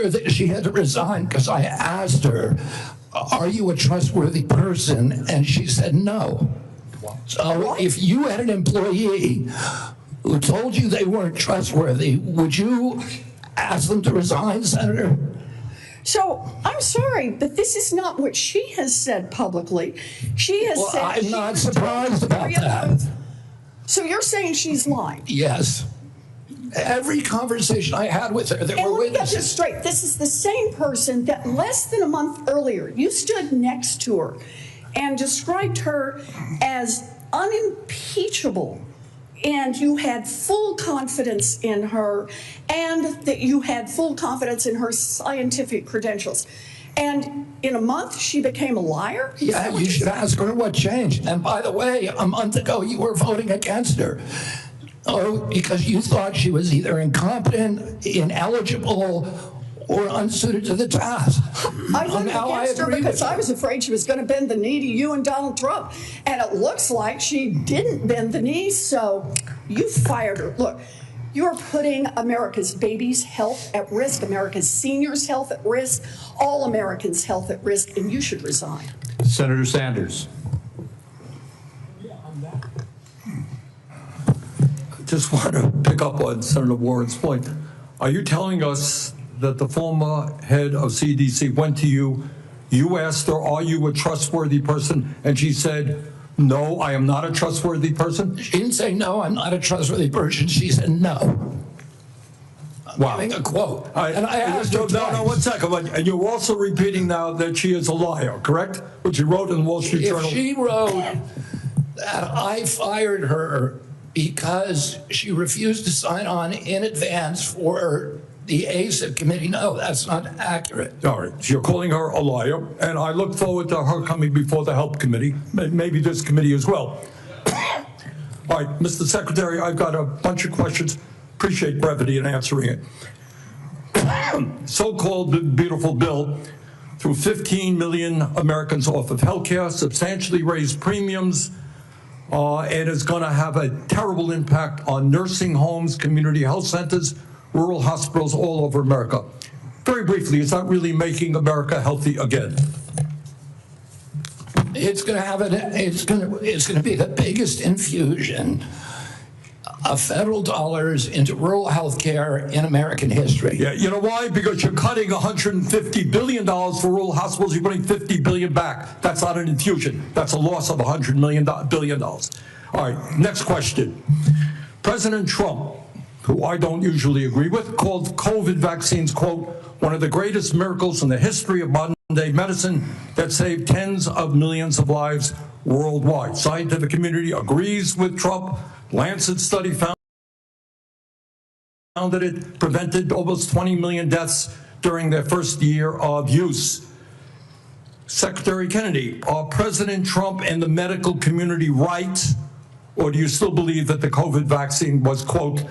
her that she had to resign because I asked her, are you a trustworthy person? And she said no. So if you had an employee who told you they weren't trustworthy, would you ask them to resign, Senator? So I'm sorry, but this is not what she has said publicly. She has said. I'm not surprised about that. So you're saying she's lying? Yes. Every conversation I had with her, there were witnesses. And let me get this straight. This is the same person that less than a month earlier, you stood next to her and described her as unimpeachable. And you had full confidence in her, and that you had full confidence in her scientific credentials. And in a month, she became a liar? Yeah, you should ask her what changed. And by the way, a month ago, you were voting against her. Oh, because you thought she was either incompetent, ineligible, or unsuited to the task. I voted against her because I was afraid she was going to bend the knee to you and Donald Trump. And it looks like she didn't bend the knee, so you fired her. Look, you're putting America's babies' health at risk, America's seniors' health at risk, all Americans' health at risk, and you should resign. Senator Sanders. I just want to pick up on Senator Warren's point. Are you telling us that the former head of CDC went to you, you asked her, are you a trustworthy person? And she said, no, I am not a trustworthy person? She didn't say, no, I'm not a trustworthy person. She said, no. Wow. Giving a quote. And I asked her no, 1 second. And you're also repeating now that she is a liar, correct? Which you wrote in the Wall Street Journal. If she wrote that I fired her because she refused to sign on in advance for the ACIP committee, no, that's not accurate. All right, so you're calling her a liar, and I look forward to her coming before the Help Committee, maybe this committee as well. All right, Mr. Secretary, I've got a bunch of questions. Appreciate brevity in answering it. So-called beautiful bill threw 15 million Americans off of health care, substantially raised premiums, and is going to have a terrible impact on nursing homes, community health centers, rural hospitals all over America. Very briefly, is that really making America healthy again? It's going to be the biggest infusion of federal dollars into rural health care in American history. Yeah, you know why? Because you're cutting $150 billion for rural hospitals. You're putting $50 billion back. That's not an infusion. That's a loss of $100 billion. All right, next question. President Trump, who I don't usually agree with, called COVID vaccines, quote, one of the greatest miracles in the history of modern-day medicine that saved tens of millions of lives worldwide. Scientific community agrees with Trump. Lancet study found that it prevented almost 20 million deaths during their first year of use. Secretary Kennedy, are President Trump and the medical community right, or do you still believe that the COVID vaccine was, quote,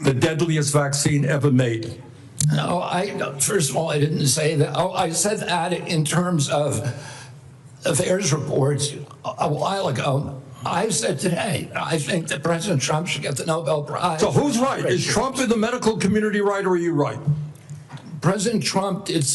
the deadliest vaccine ever made? No, first of all, I didn't say that. Oh, I said that in terms of affairs reports a while ago. I said today, I think that President Trump should get the Nobel Prize. So who's right? Is Trump in the medical community right, or are you right? President Trump did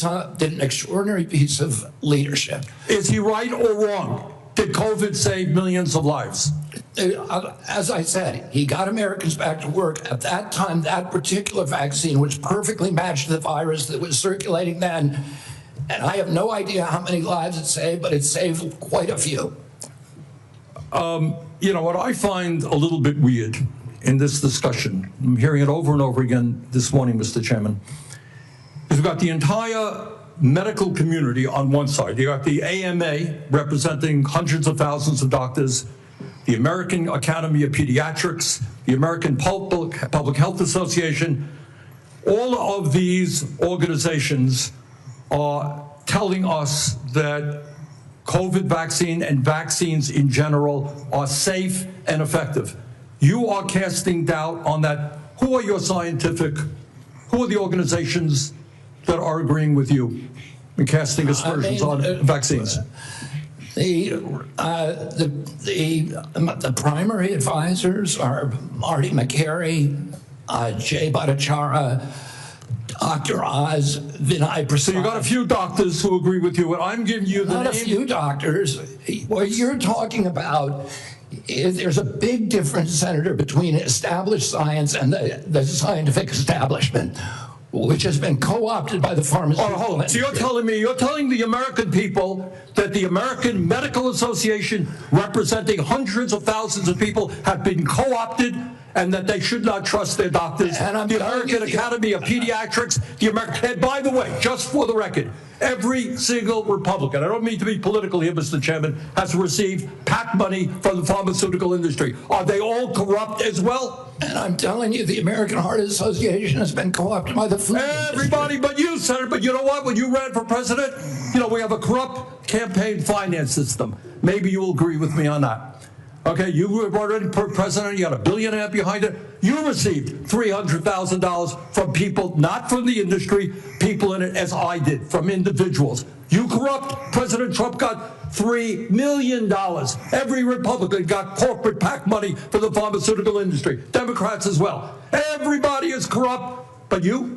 an extraordinary piece of leadership. Is he right or wrong? Did COVID save millions of lives? As I said, he got Americans back to work. At that time, that particular vaccine, which perfectly matched the virus that was circulating then, and I have no idea how many lives it saved, but it saved quite a few. You know, what I find a little bit weird in this discussion, I'm hearing it over and over again this morning, Mr. Chairman, is we've got the entire medical community on one side. You got the AMA representing hundreds of thousands of doctors, the American Academy of Pediatrics, the American Public Health Association. All of these organizations are telling us that COVID vaccine and vaccines in general are safe and effective. You are casting doubt on that. Who are who are the organizations that are agreeing with you in casting aspersions on vaccines? The primary advisors are Marty McCary, Jay Bhattacharya, Dr. Oz, Vinay Prasad. So you got a few doctors who agree with you, and I'm giving you the Not a name. few doctors. What you're talking about is there's a big difference, Senator, between established science and the scientific establishment, which has been co-opted by the pharmaceutical Oh, hold on. So industry. you're telling the American people that the American Medical Association, representing hundreds of thousands of people, have been co-opted and that they should not trust their doctors. And I'm the telling American you- Academy of Pediatrics, and by the way, just for the record, every single Republican, I don't mean to be political here, Mr. Chairman, has received PAC money from the pharmaceutical industry. Are they all corrupt as well? And I'm telling you, the American Heart Association has been co-opted by the food industry. Everybody but you, Senator. But you know what? When you ran for president, we have a corrupt campaign finance system. Maybe you'll agree with me on that. Okay, you were already president, you had $1.5 billion behind it. You received $300,000 from people, not from the industry, people in it, as I did, from individuals. You corrupt. President Trump got $3 million. Every Republican got corporate PAC money for the pharmaceutical industry. Democrats as well. Everybody is corrupt, but you?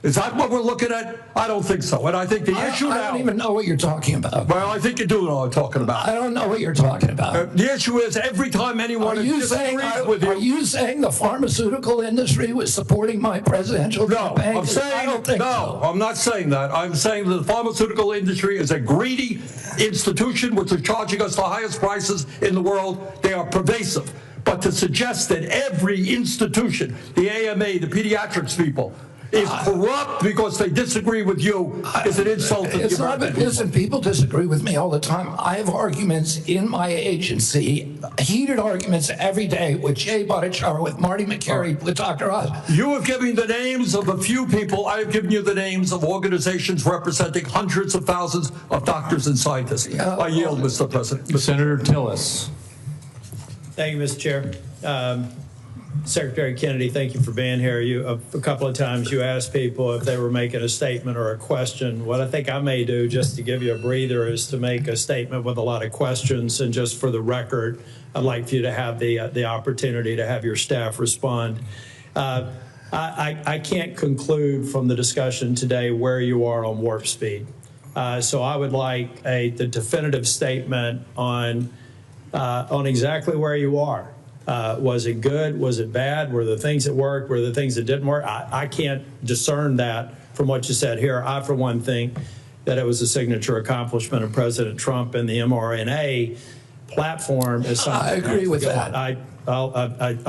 Is that what we're looking at? I don't think so. And I think the issue now... I don't even know what you're talking about. Well, I think you do know what I'm talking about. I don't know what you're talking about. The issue is every time anyone Are you saying the pharmaceutical industry was supporting my presidential campaign? I'm saying, I don't think so. I'm not saying that. I'm saying that the pharmaceutical industry is a greedy institution which is charging us the highest prices in the world. They are pervasive. But to suggest that every institution, the AMA, the pediatrics people, is corrupt because they disagree with you is an insult to the American people. Listen, people disagree with me all the time. I have arguments in my agency, heated arguments every day with Jay Bhattacharya, with Marty McCary, with Dr. Oz. You have given the names of a few people. I have given you the names of organizations representing hundreds of thousands of doctors and scientists. I yield, Mr. President. Senator Tillis. Thank you, Mr. Chair. Secretary Kennedy, thank you for being here. A couple of times you asked people if they were making a statement or a question. What I think I may do, just to give you a breather, is to make a statement with a lot of questions. And just for the record, I'd like for you to have the opportunity to have your staff respond. I can't conclude from the discussion today where you are on warp speed. So I would like the definitive statement on exactly where you are. Was it good? Was it bad? Were there things that worked? Were there things that didn't work? I can't discern that from what you said here. I, for one, think that it was a signature accomplishment of President Trump, and the mRNA platform is something. I agree with that. I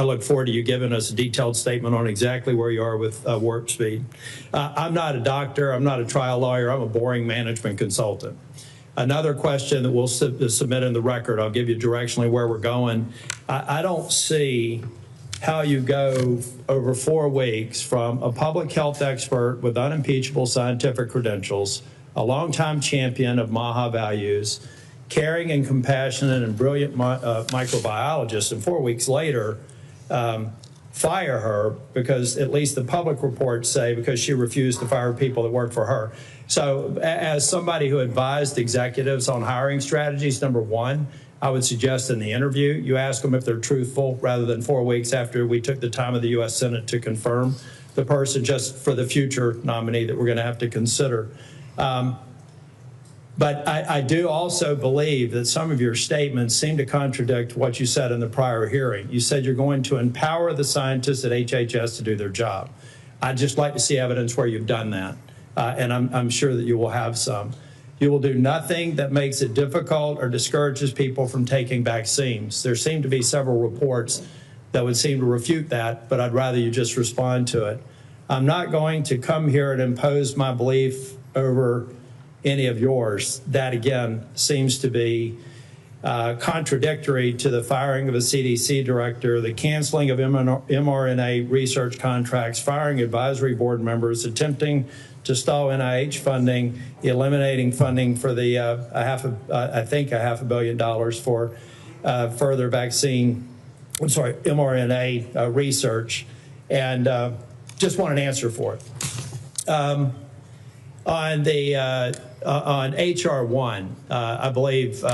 look forward to you giving us a detailed statement on exactly where you are with warp speed. I'm not a doctor. I'm not a trial lawyer. I'm a boring management consultant. Another question that we'll submit in the record, I'll give you directionally where we're going. I don't see how you go over 4 weeks from a public health expert with unimpeachable scientific credentials, a longtime champion of MAHA values, caring and compassionate and brilliant microbiologist, and 4 weeks later, fire her because at least the public reports say because she refused to fire people that worked for her. So as somebody who advised executives on hiring strategies, number one, I would suggest in the interview, you ask them if they're truthful rather than 4 weeks after we took the time of the U.S. Senate to confirm the person, just for the future nominee that we're going to have to consider. But I do also believe that some of your statements seem to contradict what you said in the prior hearing. You said you're going to empower the scientists at HHS to do their job. I'd just like to see evidence where you've done that. And I'm sure that you will have some. You will do nothing that makes it difficult or discourages people from taking vaccines. There seem to be several reports that would seem to refute that, but I'd rather you just respond to it. I'm not going to come here and impose my belief over any of yours. That, again, seems to be contradictory to the firing of a CDC director, the canceling of mRNA research contracts, firing advisory board members, attempting to stall NIH funding, eliminating funding for the I think $500 million for further mRNA research, and just want an answer for it. On HR1, I believe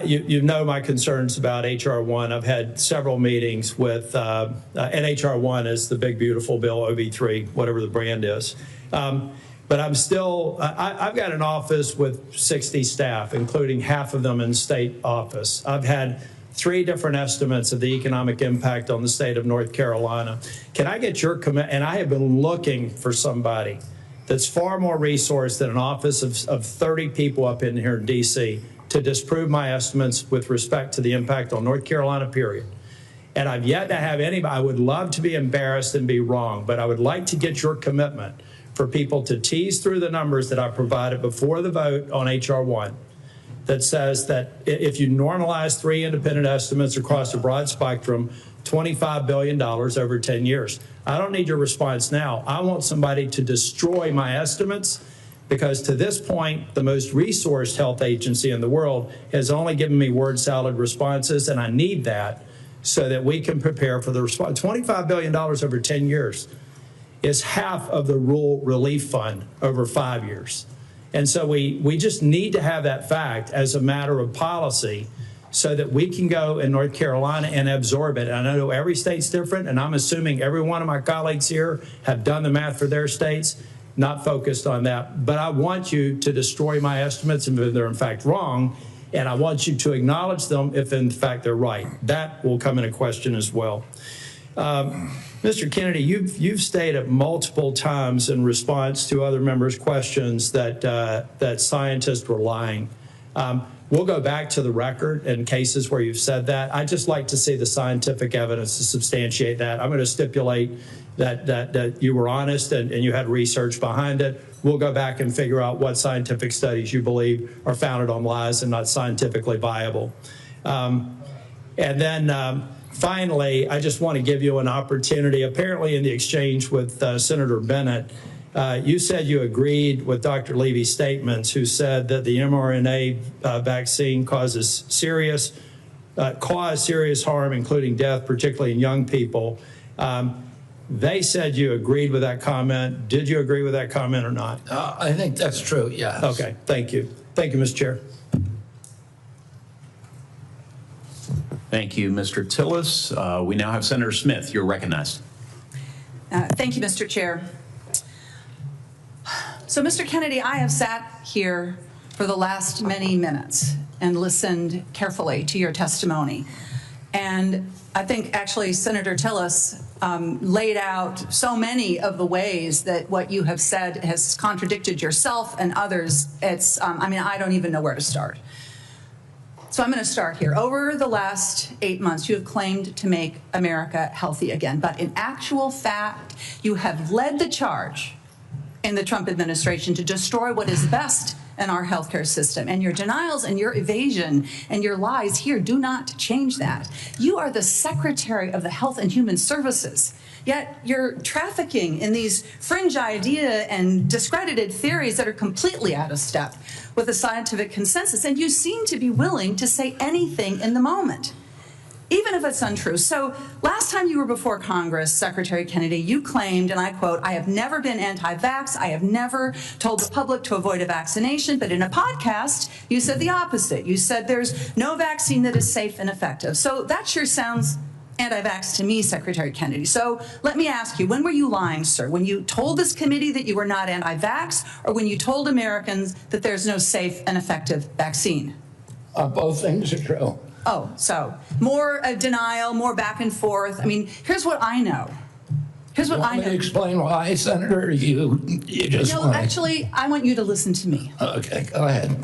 You know my concerns about H.R. 1. I've had several meetings with, and H.R. 1 is the big, beautiful bill, OB3, whatever the brand is. But I'm still, I've got an office with 60 staff, including half of them in state office. I've had 3 different estimates of the economic impact on the state of North Carolina. Can I get your commit? And I have been looking for somebody that's far more resourced than an office of 30 people up in here in D.C. to disprove my estimates with respect to the impact on North Carolina, period. And I've yet to have anybody. I would love to be embarrassed and be wrong, but I would like to get your commitment for people to tease through the numbers that I provided before the vote on H.R. 1 that says that if you normalize 3 independent estimates across a broad spectrum, $25 billion over 10 years. I don't need your response now. I want somebody to destroy my estimates, because to this point, the most resourced health agency in the world has only given me word salad responses, and I need that so that we can prepare for the response. $25 billion over 10 years is half of the rural relief fund over 5 years. And so we just need to have that fact as a matter of policy so that we can go in North Carolina and absorb it. And I know every state's different, and I'm assuming every one of my colleagues here have done the math for their states, not focused on that. But I want you to destroy my estimates if they're in fact wrong, and I want you to acknowledge them if in fact they're right. That will come into question as well. Mr. Kennedy, you've stated multiple times in response to other members' questions that that scientists were lying. We'll go back to the record in cases where you've said that. I'd just like to see the scientific evidence to substantiate that. I'm going to stipulate that you were honest and you had research behind it. We'll go back and figure out what scientific studies you believe are founded on lies and not scientifically viable. And then finally, I just want to give you an opportunity. Apparently in the exchange with Senator Bennett, you said you agreed with Dr. Levy's statements, who said that the mRNA vaccine causes serious harm, including death, particularly in young people. They said you agreed with that comment. Did you agree with that comment or not? I think that's true, yes. Okay, thank you. Thank you, Mr. Chair. Thank you, Mr. Tillis. We now have Senator Smith. You're recognized. Thank you, Mr. Chair. So, Mr. Kennedy, I have sat here for the last many minutes and listened carefully to your testimony. And I think actually Senator Tillis laid out so many of the ways that what you have said has contradicted yourself and others. It's, I mean, I don't even know where to start. So I'm going to start here. Over the last 8 months, you have claimed to make America healthy again. But in actual fact, you have led the charge in the Trump administration to destroy what is best in our healthcare system. And your denials and your evasion and your lies here do not change that. You are the Secretary of the Health and Human Services. Yet you're trafficking in these fringe idea and discredited theories that are completely out of step with the scientific consensus. And you seem to be willing to say anything in the moment, even if it's untrue. So last time you were before Congress, Secretary Kennedy, you claimed, and I quote, "I have never been anti-vax. I have never told the public to avoid a vaccination." But in a podcast, you said the opposite. You said there's no vaccine that is safe and effective. So that sure sounds anti-vax to me, Secretary Kennedy. So let me ask you, when were you lying, sir? When you told this committee that you were not anti-vax, or when you told Americans that there's no safe and effective vaccine? Both things are true. Oh, so more denial, more back and forth. I mean, here's what I know. Here's what I know. Let me explain why, Senator. You just No, want actually, I want you to listen to me. Okay, go ahead.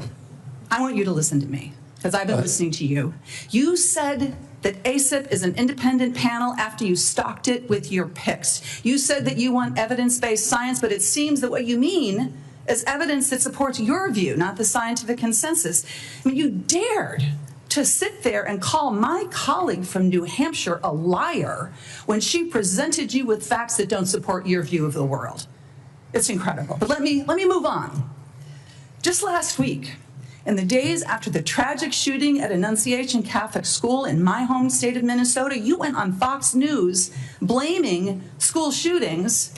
I want you to listen to me, because I've been listening to you. You said that ACIP is an independent panel after you stocked it with your picks. You said that you want evidence-based science, but it seems that what you mean is evidence that supports your view, not the scientific consensus. I mean, you dared to sit there and call my colleague from New Hampshire a liar when she presented you with facts that don't support your view of the world. It's incredible. But let me move on. Just last week, in the days after the tragic shooting at Annunciation Catholic School in my home state of Minnesota, you went on Fox News blaming school shootings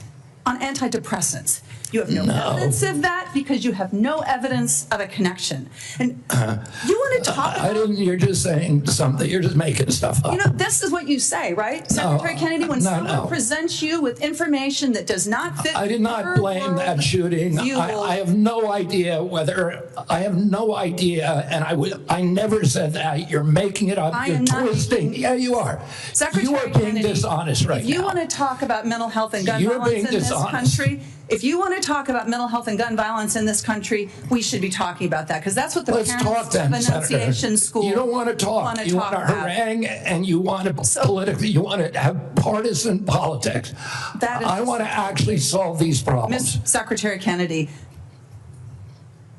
on antidepressants. You have no evidence of that because you have no evidence of a connection. And you want to talk about... You're just saying something. You're just making stuff up. You know, this is what you say, right? Secretary Kennedy, when someone presents you with information that does not fit... I did not blame that shooting. I have no idea whether... I have no idea, and I never said that. You're making it up. You're twisting. Yeah, you are. Secretary you are being Kennedy, dishonest right now. If you want to talk about mental health and gun violence in this country, if you want to talk about mental health and gun violence in this country, we should be talking about that, because that's what the parents of Annunciation School You don't want to talk. You want to harangue, and you want to politically. You want to have partisan politics. I want to actually solve these problems. Ms. Secretary Kennedy,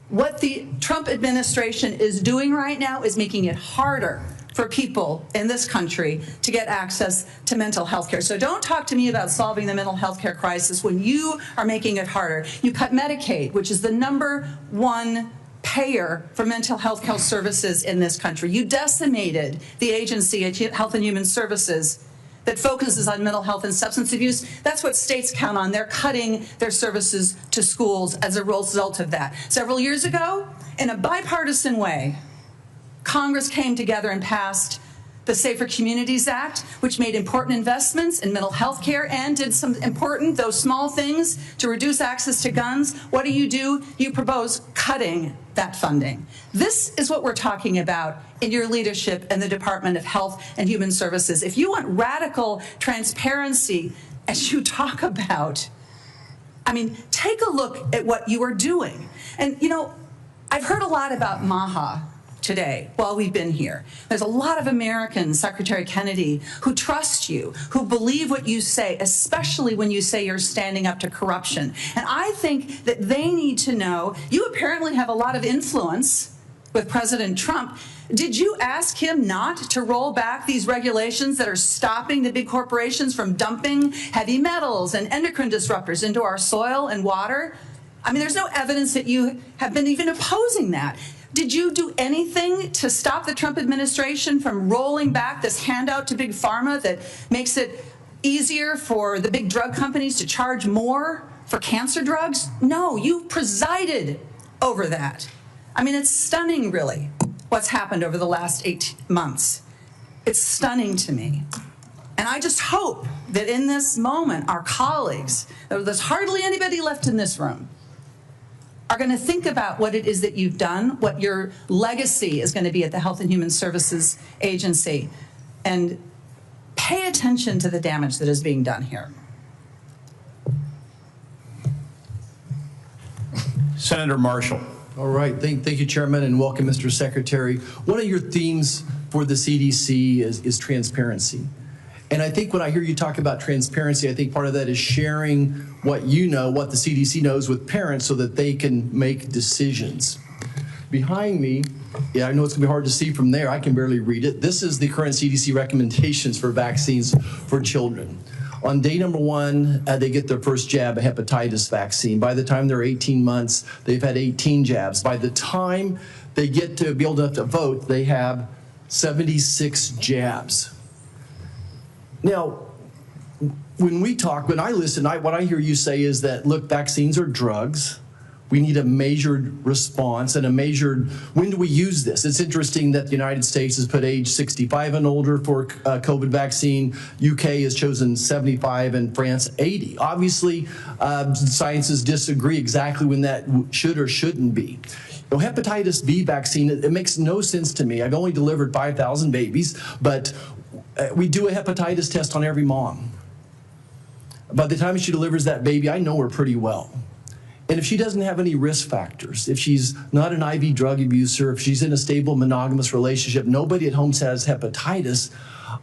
what the Trump administration is doing right now is making it harder for people in this country to get access to mental health care. So don't talk to me about solving the mental health care crisis when you are making it harder. You cut Medicaid, which is the #1 payer for mental health care services in this country. You decimated the agency at Health and Human Services that focuses on mental health and substance abuse. That's what states count on. They're cutting their services to schools as a result of that. Several years ago, in a bipartisan way, Congress came together and passed the Safer Communities Act, which made important investments in mental health care and did some important, though small, things to reduce access to guns. What do? You propose cutting that funding. This is what we're talking about in your leadership in the Department of Health and Human Services. If you want radical transparency, as you talk about, I mean, take a look at what you are doing. And, you know, I've heard a lot about MAHA today while we've been here. There's a lot of Americans, Secretary Kennedy, who trust you, who believe what you say, especially when you say you're standing up to corruption. And I think that they need to know, you apparently have a lot of influence with President Trump. Did you ask him not to roll back these regulations that are stopping the big corporations from dumping heavy metals and endocrine disruptors into our soil and water? I mean, there's no evidence that you have been even opposing that. Did you do anything to stop the Trump administration from rolling back this handout to Big Pharma that makes it easier for the big drug companies to charge more for cancer drugs? No, you presided over that. I mean, it's stunning, really, what's happened over the last 8 months. It's stunning to me. And I just hope that in this moment, our colleagues, there's hardly anybody left in this room, are going to think about what it is that you've done, what your legacy is going to be at the Health and Human Services Agency, and pay attention to the damage that is being done here. Senator Marshall. All right. Thank you, Chairman, and welcome, Mr. Secretary. One of your themes for the CDC is transparency. And I think when I hear you talk about transparency, I think part of that is sharing what you know, what the CDC knows with parents so that they can make decisions. Behind me, yeah, I know it's going to be hard to see from there. I can barely read it. This is the current CDC recommendations for vaccines for children. On day number 1, they get their first jab, a hepatitis vaccine. By the time they're 18 months, they've had 18 jabs. By the time they get to be old enough to vote, they have 76 jabs. Now, when I listen, what I hear you say is that, look, vaccines are drugs. We need a measured response and a measured, when do we use this? It's interesting that the United States has put age 65 and older for COVID vaccine. UK has chosen 75 and France 80. Obviously, scientists disagree exactly when that should or shouldn't be. You know, hepatitis B vaccine, it makes no sense to me. I've only delivered 5,000 babies, but we do a hepatitis test on every mom. By the time she delivers that baby, I know her pretty well. And if she doesn't have any risk factors, if she's not an IV drug abuser, if she's in a stable monogamous relationship, nobody at home has hepatitis,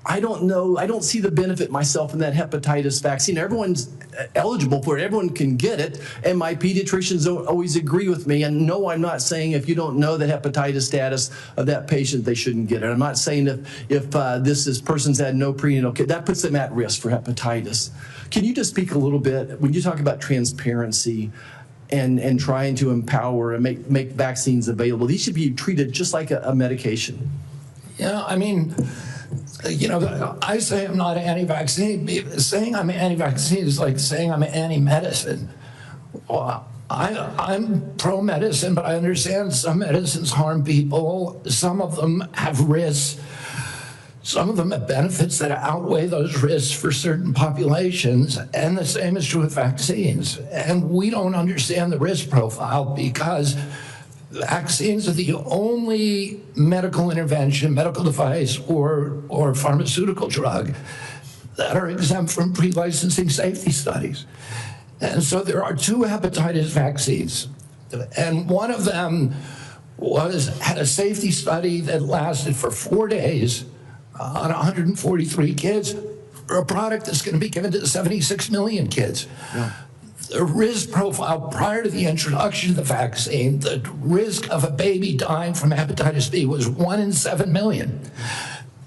I don't know, I don't see the benefit myself in that hepatitis vaccine. Everyone's eligible for it, everyone can get it, and my pediatricians don't always agree with me. And no, I'm not saying if you don't know the hepatitis status of that patient, they shouldn't get it. I'm not saying if this person's had no prenatal care, that puts them at risk for hepatitis. Can you just speak a little bit, when you talk about transparency and trying to empower and make vaccines available, these should be treated just like a medication? Yeah, I mean, you know, I say I'm not anti-vaccine. Saying I'm anti-vaccine is like saying I'm anti-medicine. Well, I'm pro-medicine, but I understand some medicines harm people. Some of them have risks. Some of them have benefits that outweigh those risks for certain populations, and the same is true with vaccines. And we don't understand the risk profile because vaccines are the only medical intervention, medical device, or pharmaceutical drug that are exempt from pre-licensing safety studies. And so there are 2 hepatitis vaccines, and one of them had a safety study that lasted for 4 days on 143 kids for a product that's going to be given to 76 million kids. Yeah. The risk profile prior to the introduction of the vaccine, the risk of a baby dying from hepatitis B was 1 in 7 million.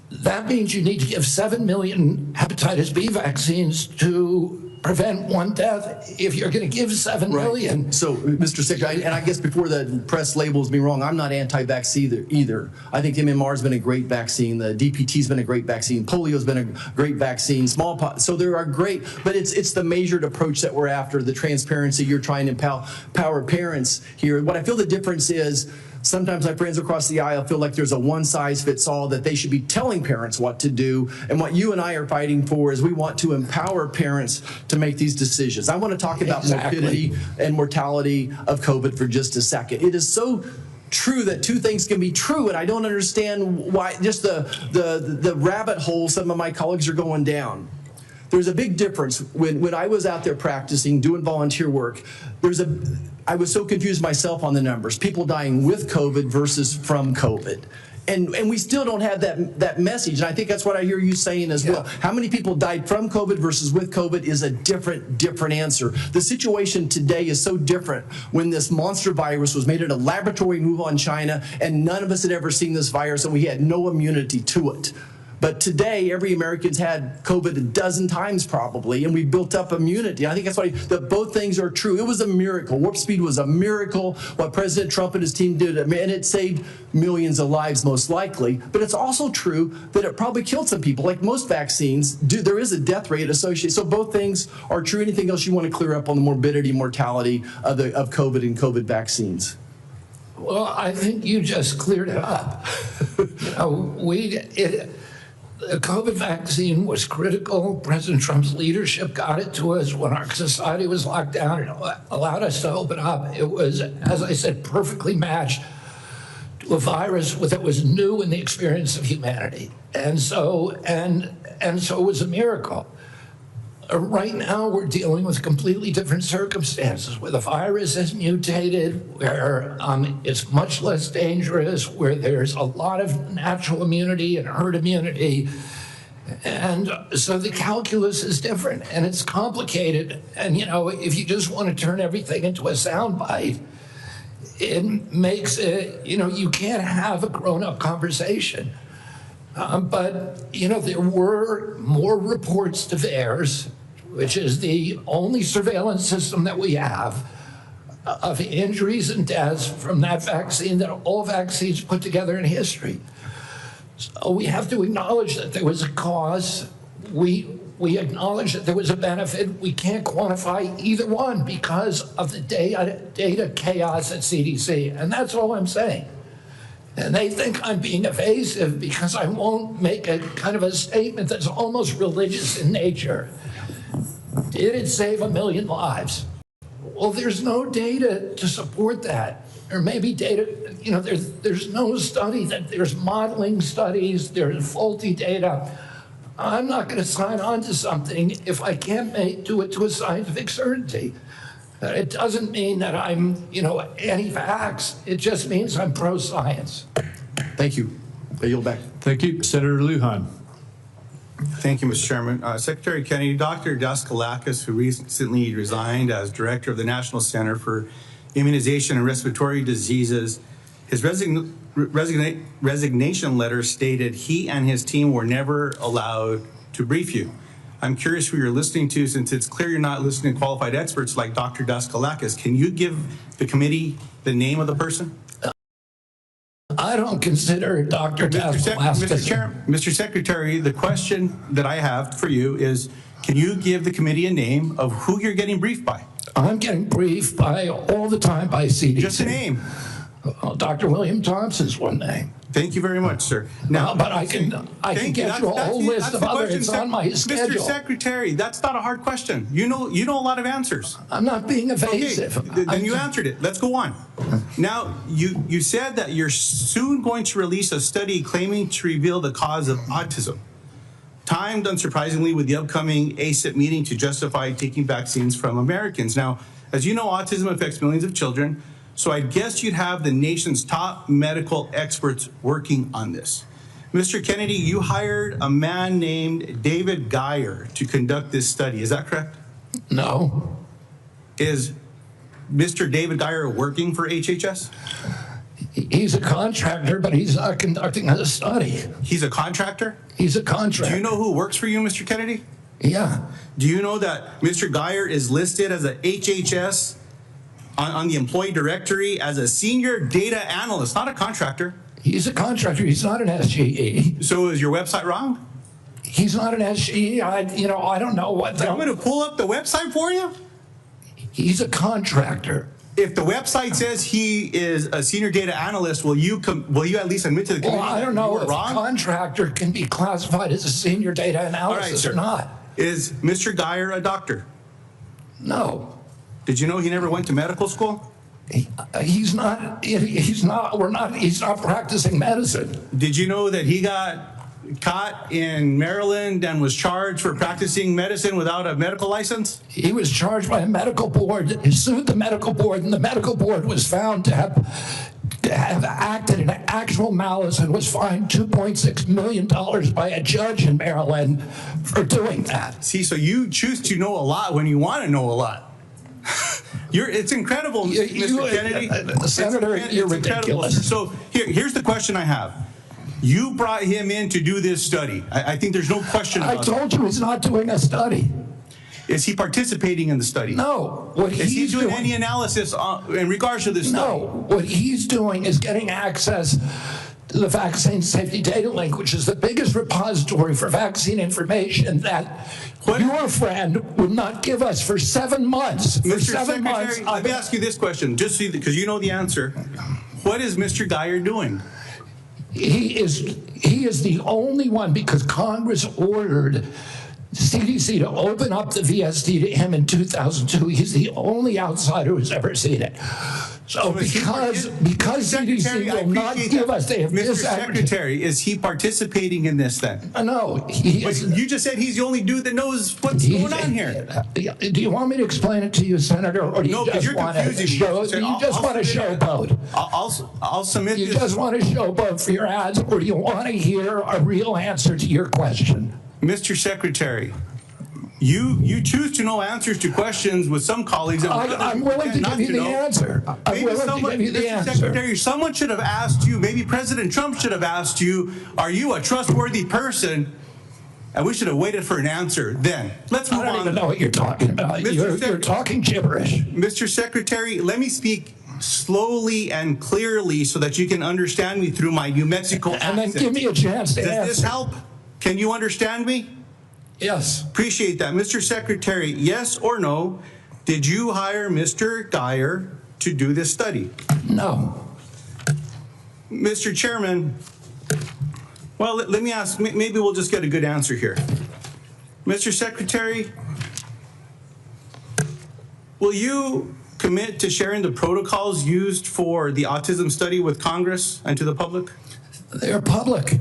That means you need to give 7 million hepatitis B vaccines to prevent 1 death if you're going to give 7 million. Right. So, Mr. Secretary, and I guess before the press labels me wrong, I'm not anti-vax either. I think MMR has been a great vaccine. The DPT's been a great vaccine. Polio's been a great vaccine. Smallpox. So there are great, but it's the measured approach that we're after, the transparency. You're trying to empower parents here. What I feel the difference is, sometimes my friends across the aisle feel like there's a one-size-fits-all, that they should be telling parents what to do. And what you and I are fighting for is we want to empower parents to make these decisions. I want to talk about morbidity and mortality of COVID for just a second. It is so true that 2 things can be true, and I don't understand why, just the rabbit hole some of my colleagues are going down. There's a big difference. When I was out there practicing, doing volunteer work, I was so confused myself on the numbers. People dying with COVID versus from COVID. And we still don't have that message. And I think that's what I hear you saying as well. How many people died from COVID versus with COVID is a different answer. The situation today is so different when this monster virus was made at a laboratory in Wuhan, China, and none of us had ever seen this virus, and we had no immunity to it. But today, every American's had COVID a dozen times probably, and we built up immunity. I think that's why both things are true. It was a miracle. Warp speed was a miracle. What President Trump and his team did, and it saved millions of lives most likely. But it's also true that it probably killed some people. Like most vaccines do, there is a death rate associated. So both things are true. Anything else you want to clear up on the morbidity and mortality of COVID and COVID vaccines? Well, I think you just cleared it up. The COVID vaccine was critical. President Trump's leadership got it to us when our society was locked down and allowed us to open up. It was, as I said, perfectly matched to a virus that was new in the experience of humanity. And so it was a miracle. Right now, we're dealing with completely different circumstances, where the virus has mutated, where it's much less dangerous, where there's a lot of natural immunity and herd immunity. And so the calculus is different, and it's complicated. And, if you just want to turn everything into a soundbite, it makes it, you can't have a grown-up conversation. But there were more reports to VAERS, which is the only surveillance system that we have, of injuries and deaths from that vaccine than all vaccines put together in history. So we have to acknowledge that there was a cause. We acknowledge that there was a benefit. We can't quantify either one because of the data chaos at CDC, and that's all I'm saying. And they think I'm being evasive because I won't make a kind of a statement that's almost religious in nature. Did it save 1 million lives? Well, there's no data to support that. Or maybe data, there's no study, there's modeling studies, there's faulty data. I'm not going to sign on to something if I can't do it to a scientific certainty. It doesn't mean that I'm, anti-vax. It just means I'm pro-science. Thank you. I yield back. Thank you. Senator Lujan. Thank you, Mr. Chairman. Secretary Kennedy, Dr. Daskalakis, who recently resigned as director of the National Center for Immunization and Respiratory Diseases, his resignation letter stated he and his team were never allowed to brief you. I'm curious who you're listening to, since it's clear you're not listening to qualified experts like Dr. Daskalakis. Can you give the committee the name of the person? I don't consider Dr. Daskalakis. Mr. Secretary, the question that I have for you is, can you give the committee a name of who you're getting briefed by? I'm getting briefed all the time by CDC. Just a name. Dr. William Thompson's one name. Thank you very much, sir. Now, but I can get you a whole list of other. It's on my schedule. Mr. Secretary, that's not a hard question. You know a lot of answers. I'm not being evasive. Okay, then you answered it. Let's go on. Now, you said that you're soon going to release a study claiming to reveal the cause of autism, timed unsurprisingly with the upcoming ACIP meeting to justify taking vaccines from Americans. Now, as you know, autism affects millions of children. So I guess you'd have the nation's top medical experts working on this. Mr. Kennedy, you hired a man named David Geyer to conduct this study. Is that correct? No. Is Mr. David Geyer working for HHS? He's a contractor, but he's not conducting a study. He's a contractor? He's a contractor. Do you know who works for you, Mr. Kennedy? Yeah. Do you know that Mr. Geyer is listed as a HHS on the employee directory as a senior data analyst, not a contractor? He's a contractor. He's not an SGE. So is your website wrong? He's not an SGE. I don't know what. I'm going to pull up the website for you. He's a contractor. If the website says he is a senior data analyst, will you at least admit to the committee? Well, I don't know if wrong? a contractor can be classified as a senior data analyst or not. Is Mr. Geyer a doctor? No. Did you know he never went to medical school? He's not practicing medicine. Did you know that he got caught in Maryland and was charged for practicing medicine without a medical license? He was charged by a medical board. He sued the medical board, and the medical board was found to have acted in actual malice and was fined $2.6 million by a judge in Maryland for doing that. See, so you choose to know a lot when you want to know a lot. It's incredible, Mr. Kennedy. Senator, you're ridiculous. So here's the question I have. You brought him in to do this study. I think there's no question about it. I told you he's not doing a study. Is he participating in the study? No. Is he doing any analysis in regards to this study? No. What he's doing is getting access to the Vaccine Safety Data Link, which is the biggest repository for vaccine information that your friend would not give us for 7 months. For Mr. 7 months. Secretary, let me ask you this question, just because you know the answer. What is Mr. Geyer doing? He is the only one, because Congress ordered CDC to open up the VSD to him in 2002. He's the only outsider who's ever seen it. So because CDC will not give us, they have Mr. Secretary, is he participating in this then? No. But you just said he's the only dude that knows what's going on here. Do you want me to explain it to you, Senator, or do you just want to showboat? I'll submit this. You just want to showboat for your ads, or do you want to hear a real answer to your question? Mr. Secretary, you choose to know answers to questions with some colleagues. I'm willing to give you the answer. I'm willing to give you the answer. Mr. Secretary, someone should have asked you, maybe President Trump should have asked you, are you a trustworthy person? And we should have waited for an answer then. Let's move on. I don't even know what you're talking about. You're talking gibberish. Mr. Secretary, let me speak slowly and clearly so that you can understand me through my New Mexico accent. And then give me a chance to answer. Does this help? Can you understand me? Yes. Appreciate that. Mr. Secretary, yes or no, did you hire Mr. Geyer to do this study? No. Mr. Chairman, well, let me ask, maybe we'll just get a good answer here. Mr. Secretary, will you commit to sharing the protocols used for the autism study with Congress and to the public? They're public.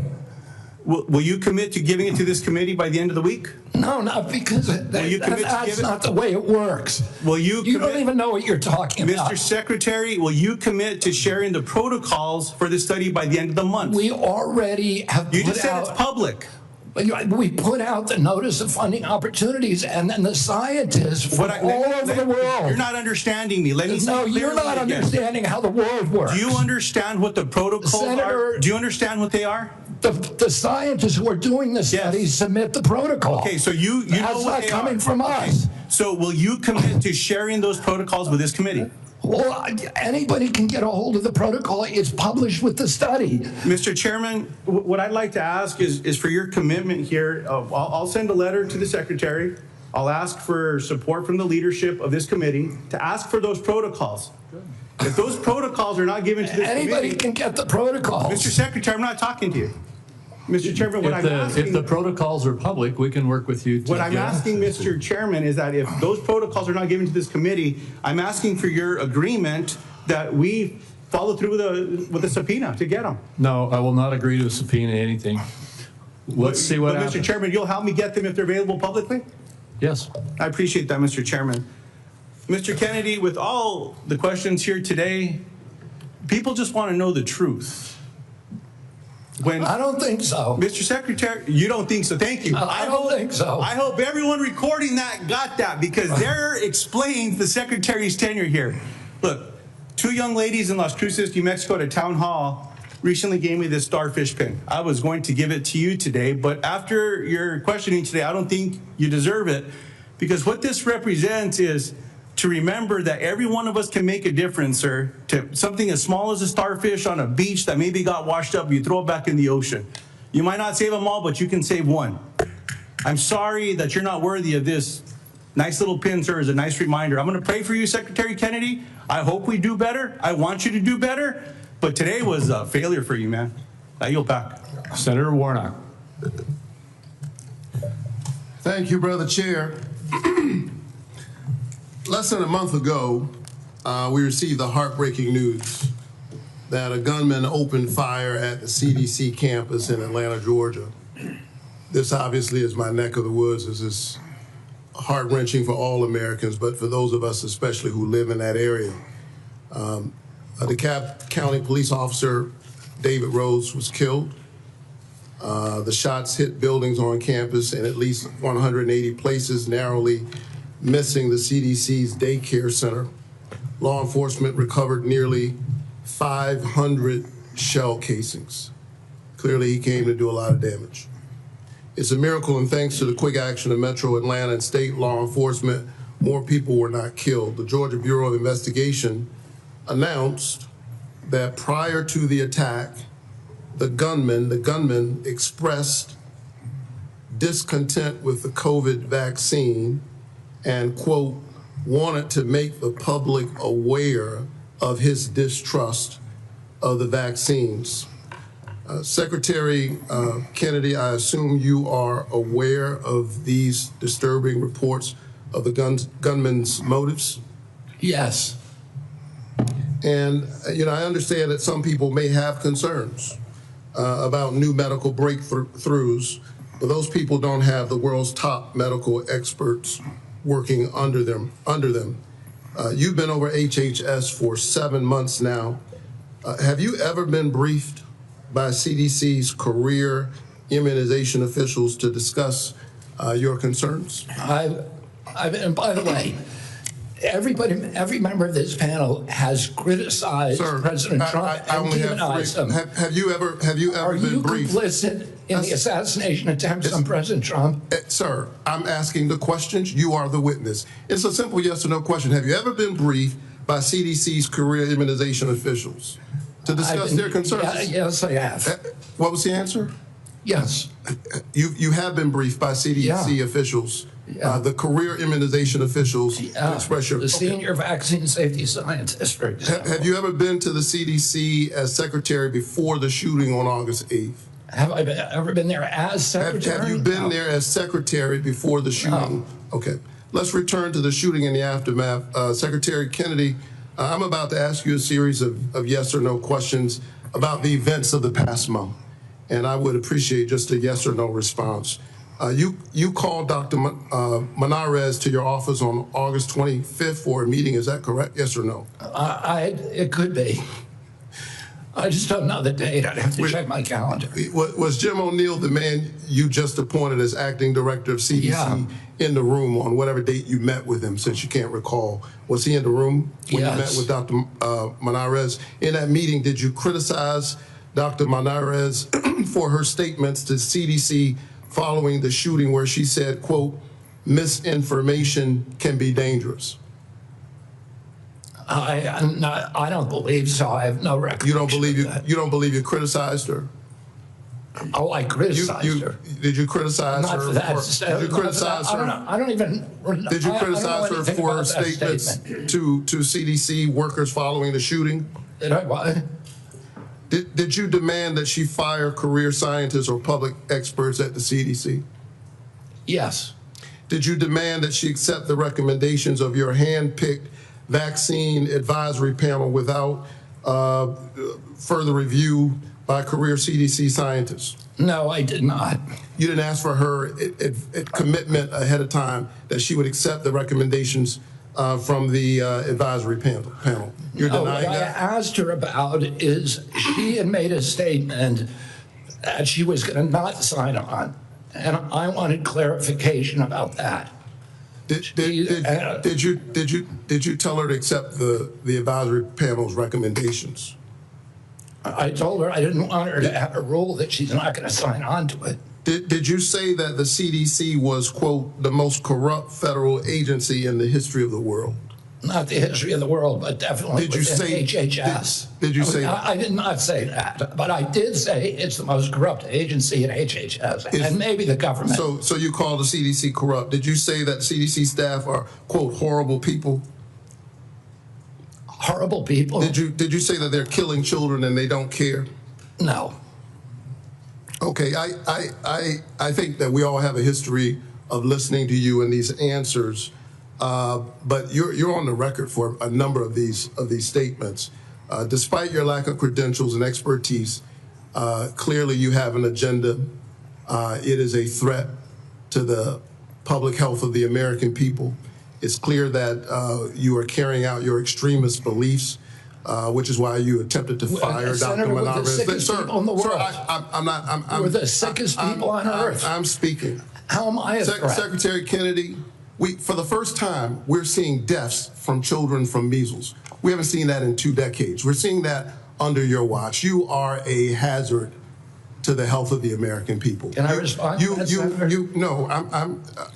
Will you commit to giving it to this committee by the end of the week? No, not because that's not the way it works. Will you? You don't even know what you're talking about. Mr. Secretary, will you commit to sharing the protocols for the study by the end of the month? We already have. You just said it's public. We put out the notice of funding opportunities, and then the scientists from all over the world. You're not understanding me. Let me say no, you're not understanding how the world works. Do you understand what the protocols are? Do you understand what they are? The scientists who are doing the studies submit the protocol. Okay, so you know what they are. That's not coming from us. So will you commit to sharing those protocols with this committee? Well, anybody can get a hold of the protocol. It's published with the study. Mr. Chairman, what I'd like to ask is for your commitment here. I'll send a letter to the Secretary. I'll ask for support from the leadership of this committee to ask for those protocols. If those protocols are not given to this Anybody committee, can get the protocols. Mr. Secretary, I'm not talking to you. Mr. Chairman, what If the protocols are public, we can work with you. What I'm asking, Mr. Chairman, is that if those protocols are not given to this committee, I'm asking for your agreement that we follow through with a subpoena to get them. No, I will not agree to subpoena anything. Let's see what But happens. Mr. Chairman, you'll help me get them if they're available publicly? Yes. I appreciate that, Mr. Chairman. Mr. Kennedy, with all the questions here today, people just want to know the truth. I don't think so. Mr. Secretary, you don't think so? Thank you. I don't think so. I hope everyone recording that got that, because there explains the Secretary's tenure here. Look, 2 young ladies in Las Cruces, New Mexico at a town hall recently gave me this starfish pin. I was going to give it to you today, but after your questioning today, I don't think you deserve it, because what this represents is to remember that every one of us can make a difference, sir, to something as small as a starfish on a beach that maybe got washed up, you throw it back in the ocean. You might not save them all, but you can save one. I'm sorry that you're not worthy of this. Nice little pin, sir, is a nice reminder. I'm going to pray for you, Secretary Kennedy. I hope we do better. I want you to do better. But today was a failure for you, man. I yield back. Senator Warnock. Thank you, Brother Chair. Less than a month ago, we received the heartbreaking news that a gunman opened fire at the CDC campus in Atlanta, Georgia. This obviously is my neck of the woods. This is heart-wrenching for all Americans, but for those of us especially who live in that area. A DeKalb County police officer, David Rhodes, was killed. The shots hit buildings on campus in at least 180 places, narrowly missing the CDC's daycare center. Law enforcement recovered nearly 500 shell casings. Clearly, he came to do a lot of damage. It's a miracle, and thanks to the quick action of Metro Atlanta and state law enforcement, more people were not killed. The Georgia Bureau of Investigation announced that prior to the attack, the gunman expressed discontent with the COVID vaccine and, quote, wanted to make the public aware of his distrust of the vaccines. Secretary Kennedy, I assume you are aware of these disturbing reports of the gunman's motives? Yes. And, I understand that some people may have concerns about new medical breakthroughs, but those people don't have the world's top medical experts working under them. You've been over HHS for 7 months now. Have you ever been briefed by CDC's career immunization officials to discuss your concerns? And by the way, every member of this panel has criticized President Trump and demonized him. Have you ever Are been you briefed? complicit in the assassination attempts on President Trump? Sir, I'm asking the questions. You are the witness. It's a simple yes or no question. Have you ever been briefed by CDC's career immunization officials to discuss their concerns? Yes, I have. What was the answer? Yes. You have been briefed by CDC officials, the career immunization officials, to express your... The senior vaccine safety scientist, for example. Have you ever been to the CDC as secretary before the shooting on August 8th? Have I ever been there as secretary? Have you been there as secretary before the shooting? No. Okay. Let's return to the shooting and the aftermath. Secretary Kennedy, I'm about to ask you a series of yes or no questions about the events of the past month, and I would appreciate just a yes or no response. You called Dr. Manarez to your office on August 25th for a meeting. Is that correct? Yes or no? It could be. I just don't know the date. I'd have to check my calendar. Was Jim O'Neill the man you just appointed as acting director of CDC in the room on whatever date you met with him, since you can't recall? Was he in the room when you met with Dr. Manarez? In that meeting, did you criticize Dr. Manarez for her statements to CDC following the shooting where she said, quote, misinformation can be dangerous? I don't believe so. I have no record. You don't believe you criticized her? Oh, I criticized her. Did you criticize Not her? for that. Did you criticize her? I don't even. Did you criticize her for her statement statements to CDC workers following the shooting? Did I what? Did you demand that she fire career scientists or public experts at the CDC? Yes. Did you demand that she accept the recommendations of your hand-picked vaccine advisory panel without further review by career CDC scientists? No, I did not. You didn't ask for her commitment ahead of time that she would accept the recommendations from the advisory panel. You're denying what that? I asked her about is she had made a statement that she was going to not sign on, and I wanted clarification about that. Did you tell her to accept the advisory panel's recommendations? I told her I didn't want her to have a rule that she's not going to sign on to it. Did you say that the CDC was, quote, the most corrupt federal agency in the history of the world? Not the history of the world, but definitely within HHS. Did you say that? I did not say that, but I did say it's the most corrupt agency in HHS, and maybe the government. So you call the CDC corrupt. Did you say that CDC staff are, quote, horrible people? Horrible people? Did you say that they're killing children and they don't care? No. Okay, I think that we all have a history of listening to you and these answers, but you're on the record for a number of these statements. Despite your lack of credentials and expertise, clearly you have an agenda. It is a threat to the public health of the American people. It's clear that you are carrying out your extremist beliefs, which is why you attempted to fire Dr. We're the sickest people in the world. Sir, we're the sickest people on earth. I'm speaking. How am I a threat? Secretary Kennedy, for the first time, we're seeing deaths from children from measles. We haven't seen that in 2 decades. We're seeing that under your watch. You are a hazard to the health of the American people. Can I respond? No,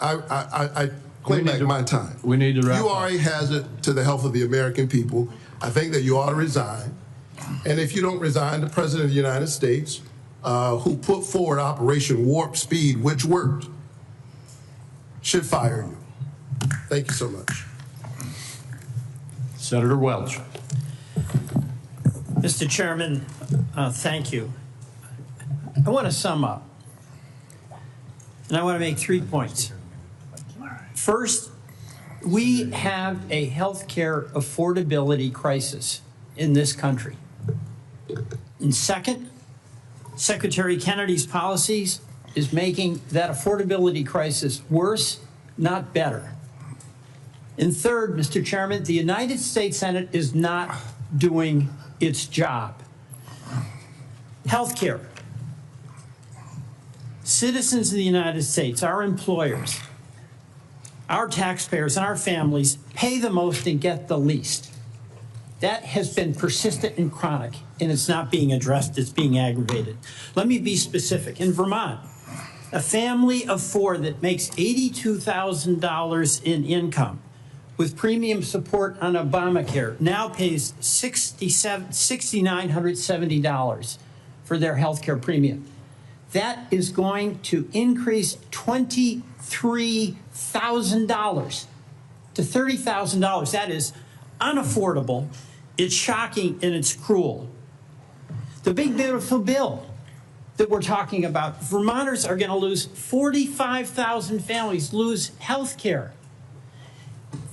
I claim back my time. We need to wrap You are a hazard to the health of the American people. I think that you ought to resign. And if you don't resign, the President of the United States, who put forward Operation Warp Speed, which worked, should fire you. Thank you so much. Senator Welch. Mr. Chairman, thank you. I want to sum up, and I want to make 3 points. First, we have a healthcare affordability crisis in this country. And second, Secretary Kennedy's policies is making that affordability crisis worse, not better. And third, Mr. Chairman, the United States Senate is not doing its job. Healthcare. Citizens of the United States, our employers, our taxpayers and our families pay the most and get the least. That has been persistent and chronic, and it's not being addressed, it's being aggravated. Let me be specific. In Vermont, a family of 4 that makes $82,000 in income with premium support on Obamacare now pays $6,970 for their health care premium. That is going to increase $23,000 to $30,000. That is unaffordable, it's shocking, and it's cruel. The big beautiful bill that we're talking about, Vermonters are going to lose 45,000 families lose health care.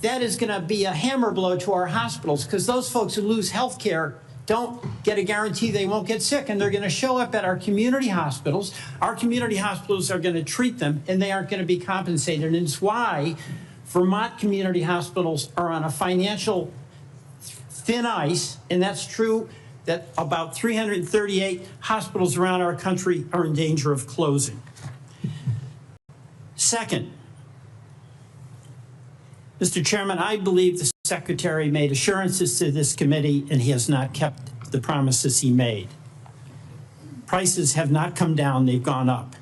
That is going to be a hammer blow to our hospitals, because those folks who lose health care don't get a guarantee they won't get sick, and they're going to show up at our community hospitals. Our community hospitals are going to treat them, and they aren't going to be compensated. And it's why Vermont community hospitals are on a financial thin ice, and that's true that about 338 hospitals around our country are in danger of closing. Second, Mr. Chairman, I believe the Secretary made assurances to this committee, and he has not kept the promises he made. Prices have not come down, they've gone up.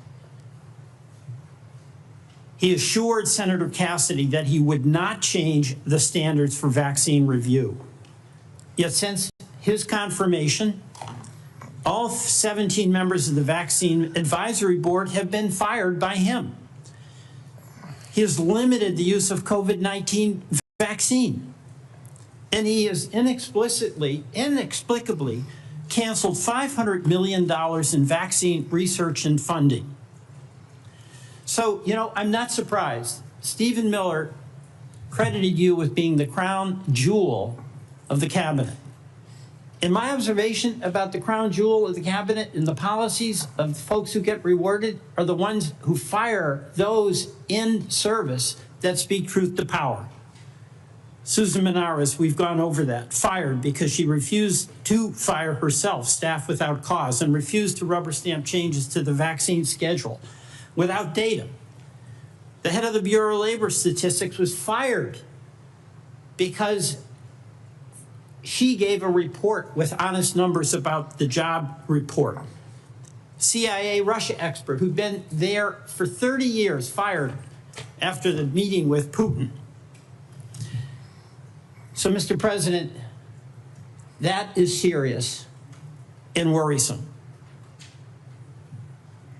He assured Senator Cassidy that he would not change the standards for vaccine review. Yet since his confirmation All 17 members of the Vaccine Advisory Board have been fired by him. He has limited the use of COVID-19 vaccine. And he has inexplicably canceled $500 million in vaccine research and funding. So, you know, I'm not surprised. Stephen Miller credited you with being the crown jewel of the cabinet. And my observation about the crown jewel of the cabinet and the policies of folks who get rewarded are the ones who fire those in service that speak truth to power. Susan Menares, we've gone over that, fired because she refused to fire herself, staff without cause, and refused to rubber stamp changes to the vaccine schedule without data. The head of the Bureau of Labor Statistics was fired because she gave a report with honest numbers about the job report. CIA Russia expert who'd been there for 30 years, fired after the meeting with Putin. So, Mr. President, that is serious and worrisome.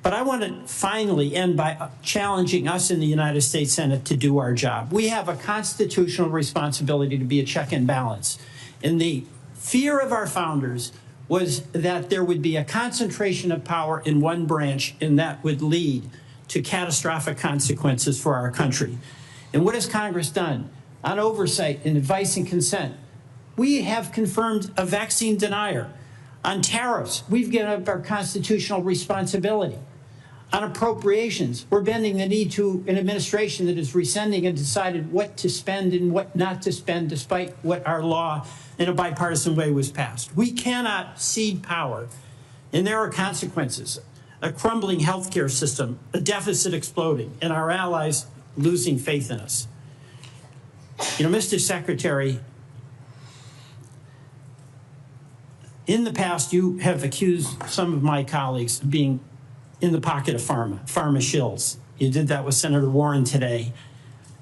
But I want to finally end by challenging us in the United States Senate to do our job. We have a constitutional responsibility to be a check and balance. And the fear of our founders was that there would be a concentration of power in one branch, and that would lead to catastrophic consequences for our country. And what has Congress done? On oversight and advice and consent, we have confirmed a vaccine denier. On tariffs, we've given up our constitutional responsibility. On appropriations, we're bending the knee to an administration that is rescinding and decided what to spend and what not to spend, despite what our law in a bipartisan way was passed. We cannot cede power, and there are consequences. A crumbling healthcare system, a deficit exploding, and our allies losing faith in us. You know, Mr. Secretary, in the past, you have accused some of my colleagues of being in the pocket of pharma shills. You did that with Senator Warren today.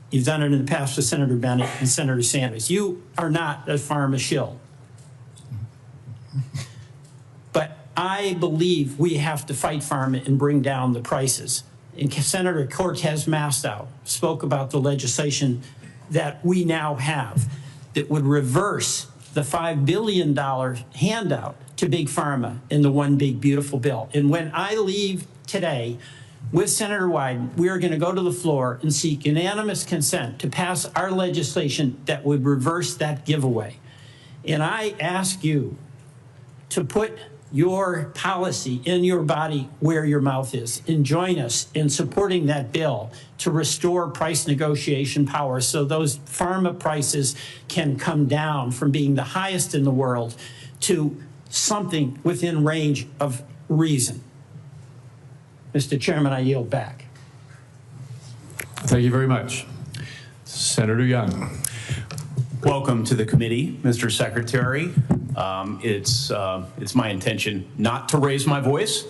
You've done it in the past with Senator Bennett and Senator Sanders. You are not a pharma shill. But I believe we have to fight pharma and bring down the prices. And Senator Cortez Masto spoke about the legislation that we now have that would reverse the $5 billion handout to Big Pharma in the One Big Beautiful Bill. And when I leave today with Senator Wyden, we are going to go to the floor and seek unanimous consent to pass our legislation that would reverse that giveaway. And I ask you to put your policy in your body where your mouth is, and join us in supporting that bill to restore price negotiation power so those pharma prices can come down from being the highest in the world to something within range of reason. Mr. Chairman, I yield back. Thank you very much. Senator Young. Welcome to the committee, Mr. Secretary. It's my intention not to raise my voice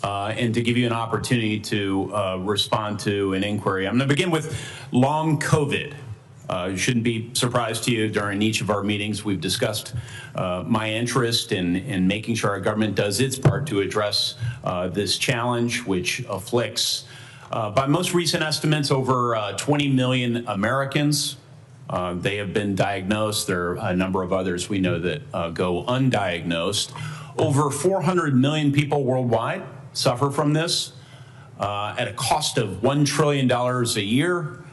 and to give you an opportunity to respond to an inquiry. I'm going to begin with long COVID. It shouldn't be a surprise to you. During each of our meetings, we've discussed my interest in making sure our government does its part to address this challenge, which afflicts, by most recent estimates, over 20 million Americans. They have been diagnosed. There are a number of others we know that go undiagnosed. Over 400 million people worldwide suffer from this at a cost of $1 trillion a year,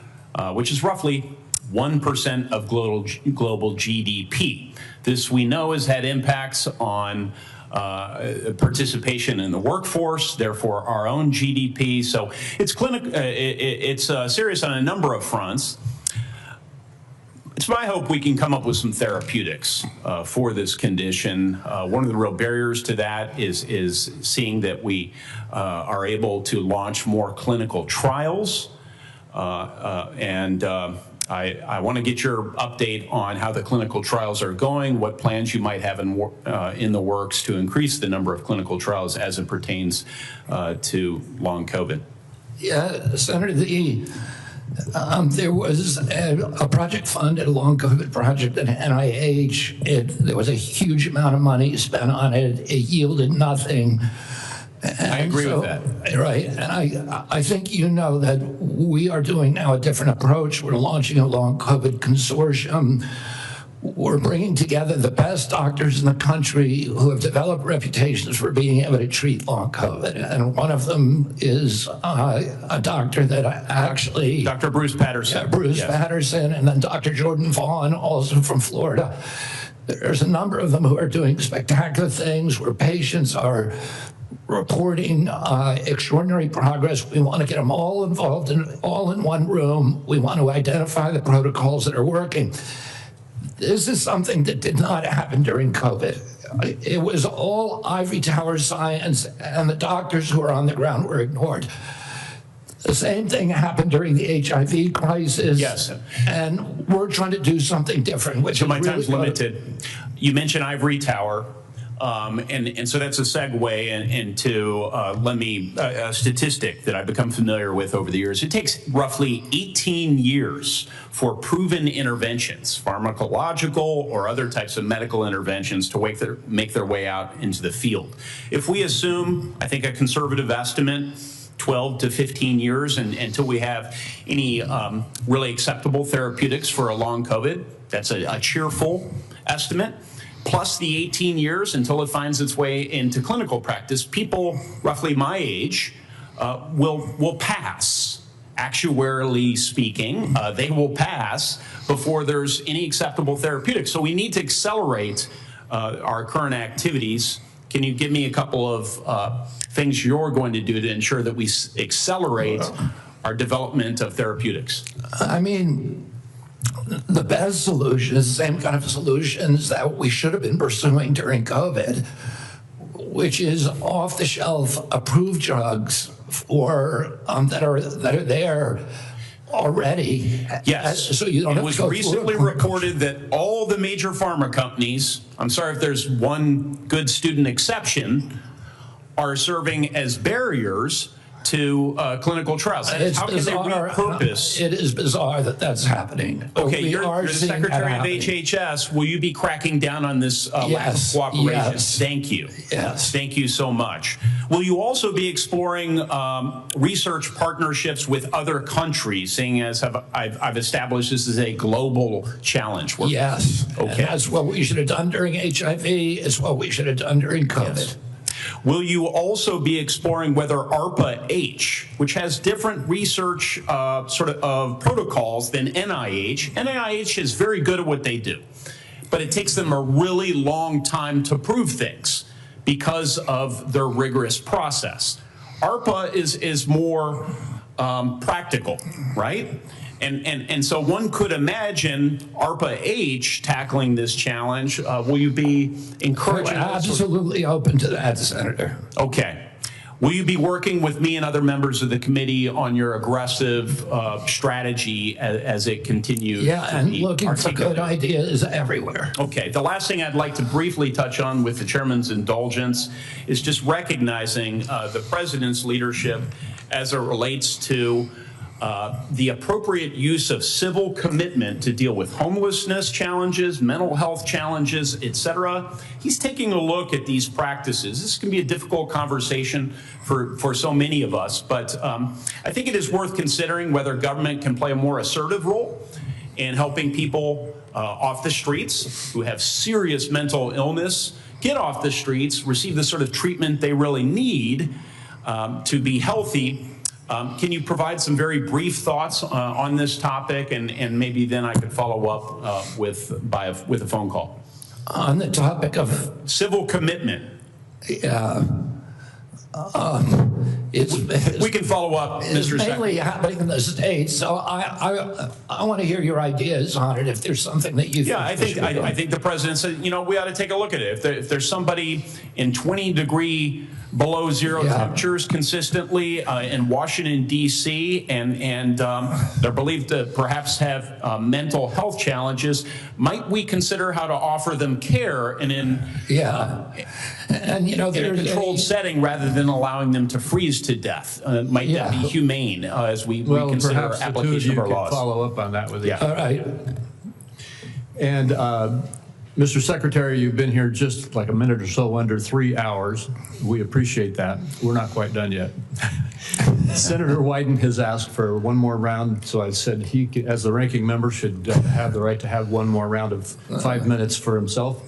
which is roughly 1% of global GDP. This, we know, has had impacts on participation in the workforce, therefore our own GDP. So it's serious on a number of fronts. It's my hope we can come up with some therapeutics for this condition. One of the real barriers to that is seeing that we are able to launch more clinical trials. I want to get your update on how the clinical trials are going, what plans you might have in the works to increase the number of clinical trials as it pertains to long COVID. Yeah, Senator, There was a project funded, a long COVID project at NIH. There was a huge amount of money spent on it. It yielded nothing. I agree with that. Right, and I think you know that we are doing now a different approach. We're launching a long COVID consortium. We're bringing together the best doctors in the country who have developed reputations for being able to treat long COVID. And one of them is a doctor that actually... Dr. Bruce Patterson. Yeah, Bruce Yes. Patterson, and then Dr. Jordan Vaughn, also from Florida. There's a number of them who are doing spectacular things where patients are reporting extraordinary progress. We want to get them all involved all in one room. We want to identify the protocols that are working. This is something that did not happen during COVID. It was all ivory tower science, and the doctors who are on the ground were ignored. The same thing happened during the HIV crisis. Yes. And we're trying to do something different, which So is my really time's limited. You mentioned ivory tower. And so that's a segue into a statistic that I've become familiar with over the years. It takes roughly 18 years for proven interventions, pharmacological or other types of medical interventions, to make their way out into the field. If we assume, I think a conservative estimate, 12 to 15 years until we have any really acceptable therapeutics for a long COVID, that's a cheerful estimate. Plus the 18 years until it finds its way into clinical practice, people roughly my age will pass. Actuarially speaking, they will pass before there's any acceptable therapeutics. So we need to accelerate our current activities. Can you give me a couple of things you're going to do to ensure that we accelerate our development of therapeutics? I mean, the best solution is the same kind of solutions that we should have been pursuing during COVID, which is off-the-shelf approved drugs for that are there already. Yes. So you don't it have was to go recently reported that all the major pharma companies, I'm sorry if there's one good student exception, are serving as barriers to clinical trials. How can they repurpose? It is bizarre that that's happening. Okay, you're the Secretary of HHS. Will you be cracking down on this lack of cooperation? Yes. Thank you. Yes. Thank you so much. Will you also be exploring research partnerships with other countries, seeing as I've established this is a global challenge? Yes. Okay. And that's what we should have done during HIV. It's what we should have done during COVID. Yes. Will you also be exploring whether ARPA-H, which has different research protocols than NIH, NIH is very good at what they do, but it takes them a really long time to prove things because of their rigorous process. ARPA is more practical, right? And so one could imagine ARPA-H tackling this challenge. Will you be encouraging? We're absolutely open to that, Senator. Okay. Will you be working with me and other members of the committee on your aggressive strategy as it continues? Yeah, and looking for good ideas everywhere. Okay. The last thing I'd like to briefly touch on with the chairman's indulgence is just recognizing the president's leadership as it relates to the appropriate use of civil commitment to deal with homelessness challenges, mental health challenges, et cetera. He's taking a look at these practices. This can be a difficult conversation for so many of us, but I think it is worth considering whether government can play a more assertive role in helping people off the streets who have serious mental illness get off the streets, receive the sort of treatment they really need to be healthy. Can you provide some very brief thoughts on this topic, and maybe then I could follow up with a phone call? On the topic of civil commitment. Yeah. We can follow up, Mr. It's mainly Secretary. happening in the States, so I want to hear your ideas on it if there's something that you think. Yeah, I think the president said, we ought to take a look at it. If there's somebody in 20-degree below zero temperatures consistently in Washington, D.C., and they're believed to perhaps have mental health challenges, might we consider how to offer them care in a controlled setting rather than than allowing them to freeze to death. Might that be humane as we reconsider perhaps application of our laws? Follow up on that with you. All right. And Mr. Secretary, you've been here just like a minute or so under 3 hours. We appreciate that. We're not quite done yet. Senator Wyden has asked for one more round, so I said he, as the ranking member, should have the right to have one more round of 5 minutes for himself.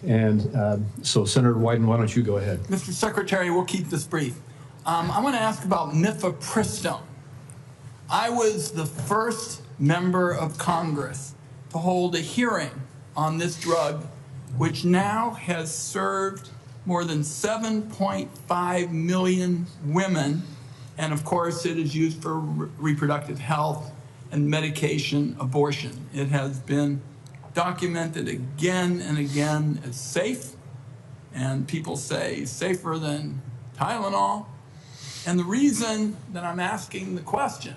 And so, Senator Wyden, why don't you go ahead? Mr. Secretary, we'll keep this brief. I want to ask about mifepristone. I was the first member of Congress to hold a hearing on this drug, which now has served more than 7.5 million women. And of course, it is used for reproductive health and medication abortion. It has been documented again and again as safe, and people say safer than Tylenol. And the reason that I'm asking the question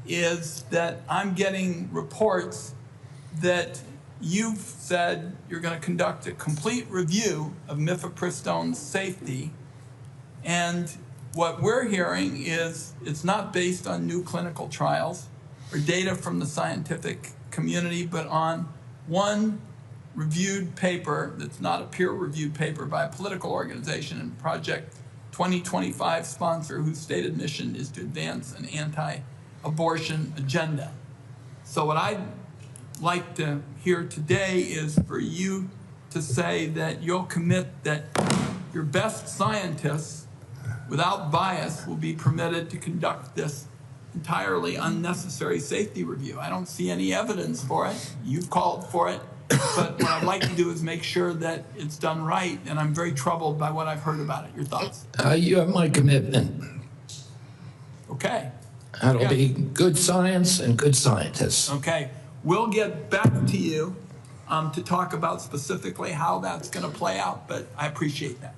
is that I'm getting reports that you've said you're going to conduct a complete review of mifepristone's safety, and what we're hearing is it's not based on new clinical trials or data from the scientific community, but on one reviewed paper that's not a peer-reviewed paper by a political organization and Project 2025 sponsor whose stated mission is to advance an anti-abortion agenda. So what I'd like to hear today is for you to say that you'll commit that your best scientists, without bias, will be permitted to conduct this entirely unnecessary safety review. I don't see any evidence for it. You've called for it. But what I'd like to do is make sure that it's done right, and I'm very troubled by what I've heard about it. Your thoughts? You have my commitment. Okay. That'll be good science and good scientists. Okay. We'll get back to you to talk about specifically how that's going to play out, but I appreciate that.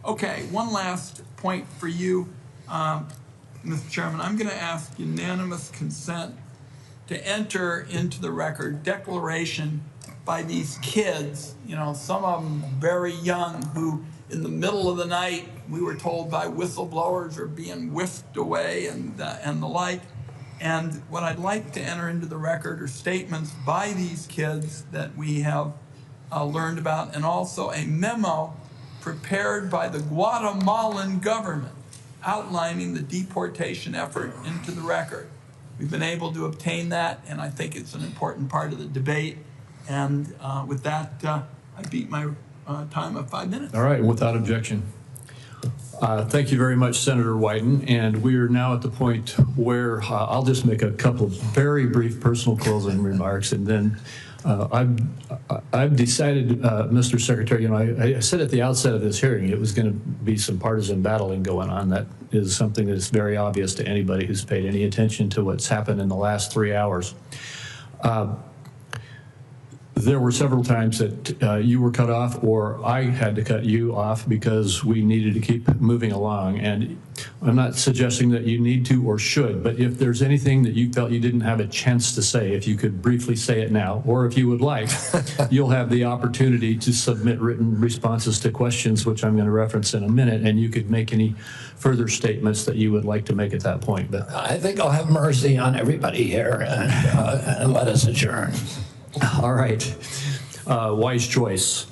Okay, one last point for you, Mr. Chairman. I'm going to ask unanimous consent to enter into the record declaration by these kids, you know, some of them very young, who in the middle of the night, we were told by whistleblowers, are being whisked away and the like. And what I'd like to enter into the record are statements by these kids that we have learned about, and also a memo prepared by the Guatemalan government outlining the deportation effort into the record. We've been able to obtain that, and I think it's an important part of the debate. And with that, I beat my time of 5 minutes. All right, without objection. Thank you very much, Senator Wyden. And we are now at the point where I'll just make a couple of very brief personal closing remarks, and then I've decided, Mr. Secretary, you know, I said at the outset of this hearing it was going to be some partisan battling going on. That is something that is very obvious to anybody who's paid any attention to what's happened in the last 3 hours. There were several times that you were cut off, or I had to cut you off because we needed to keep moving along. And I'm not suggesting that you need to or should, but if there's anything that you felt you didn't have a chance to say, if you could briefly say it now, or if you would like, you'll have the opportunity to submit written responses to questions, which I'm going to reference in a minute, and you could make any further statements that you would like to make at that point. But I think I'll have mercy on everybody here and let us adjourn. all right, wise choice.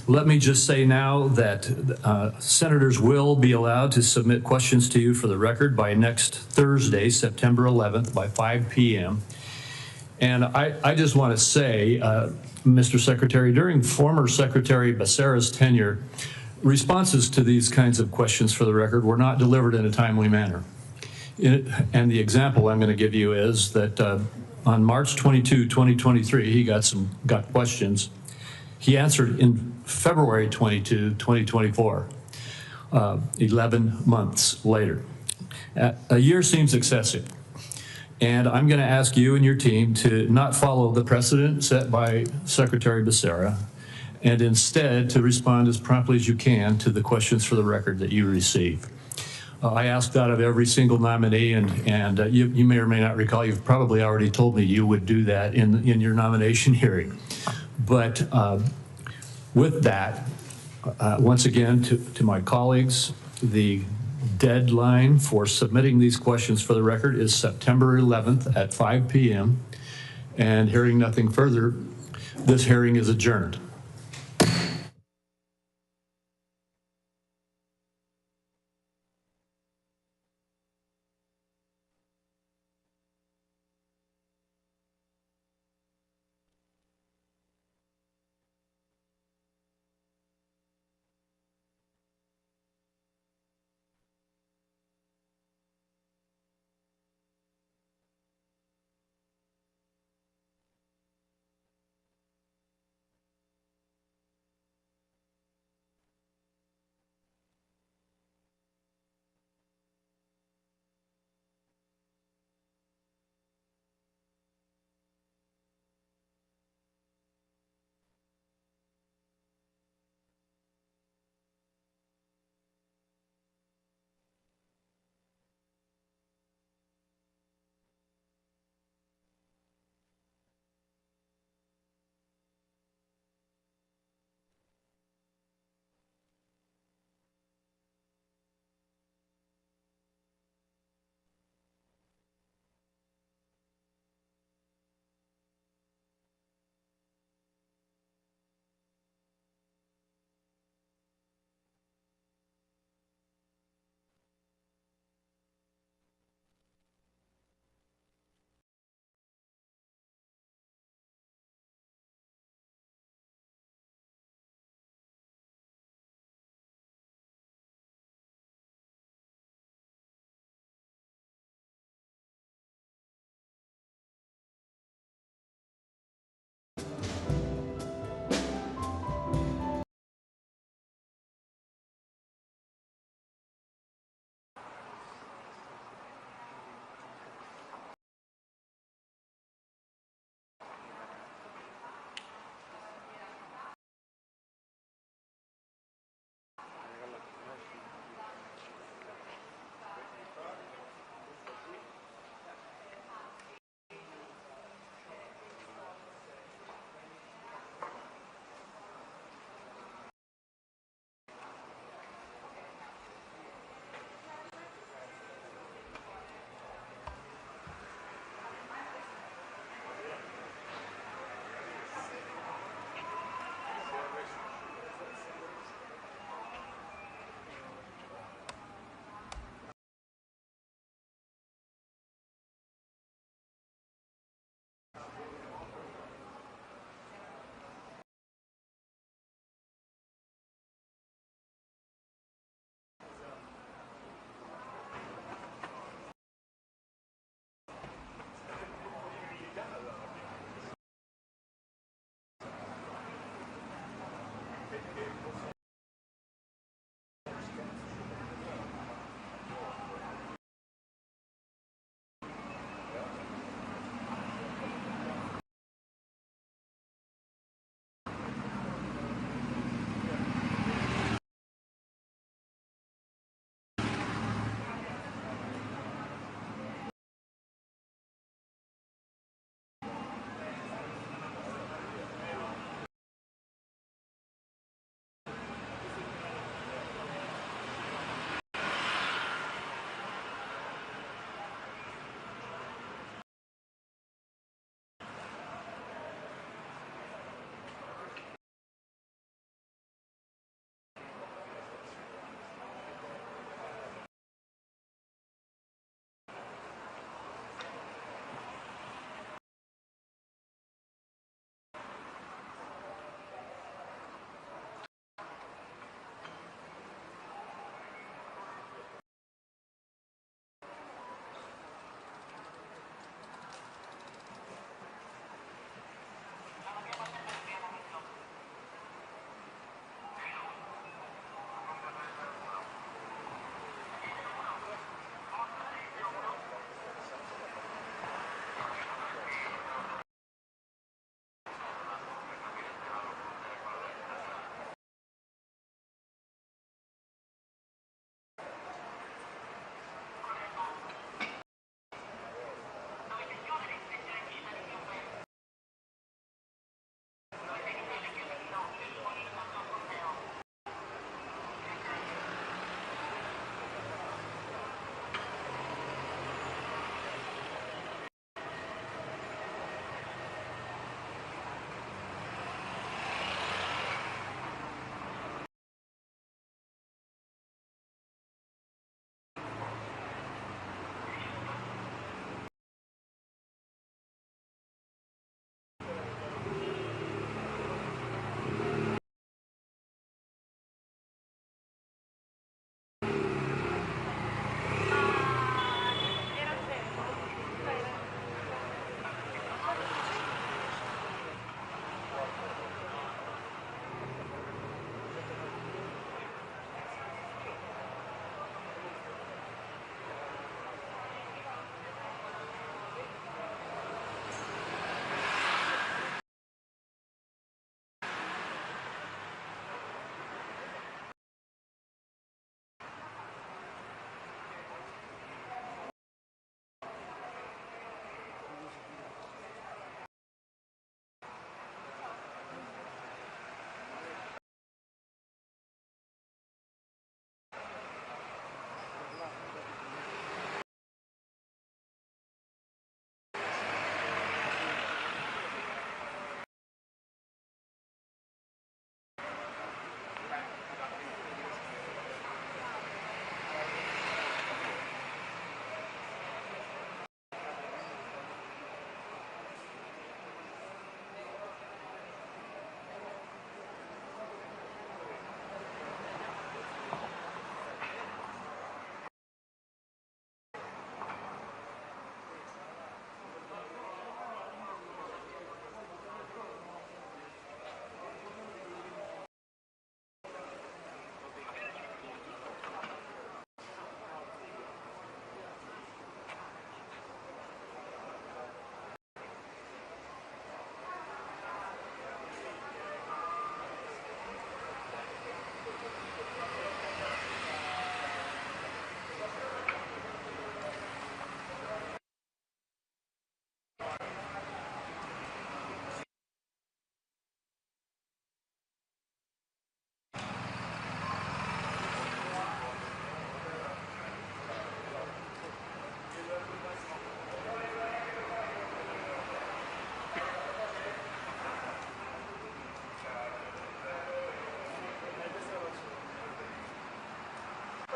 Let me just say now that senators will be allowed to submit questions to you for the record by next Thursday, September 11th, by 5 p.m. And I just want to say, Mr. Secretary, during former Secretary Becerra's tenure, responses to these kinds of questions for the record were not delivered in a timely manner. And the example I'm going to give you is that on March 22, 2023, he got questions. He answered in February 22, 2024, 11 months later. A year seems excessive. And I'm going to ask you and your team to not follow the precedent set by Secretary Becerra, and instead to respond as promptly as you can to the questions for the record that you receive. I asked that of every single nominee, and you may or may not recall, you've probably already told me you would do that in your nomination hearing. But with that, Once again, to my colleagues, the deadline for submitting these questions for the record is September 11th at 5 p.m. And hearing nothing further, this hearing is adjourned.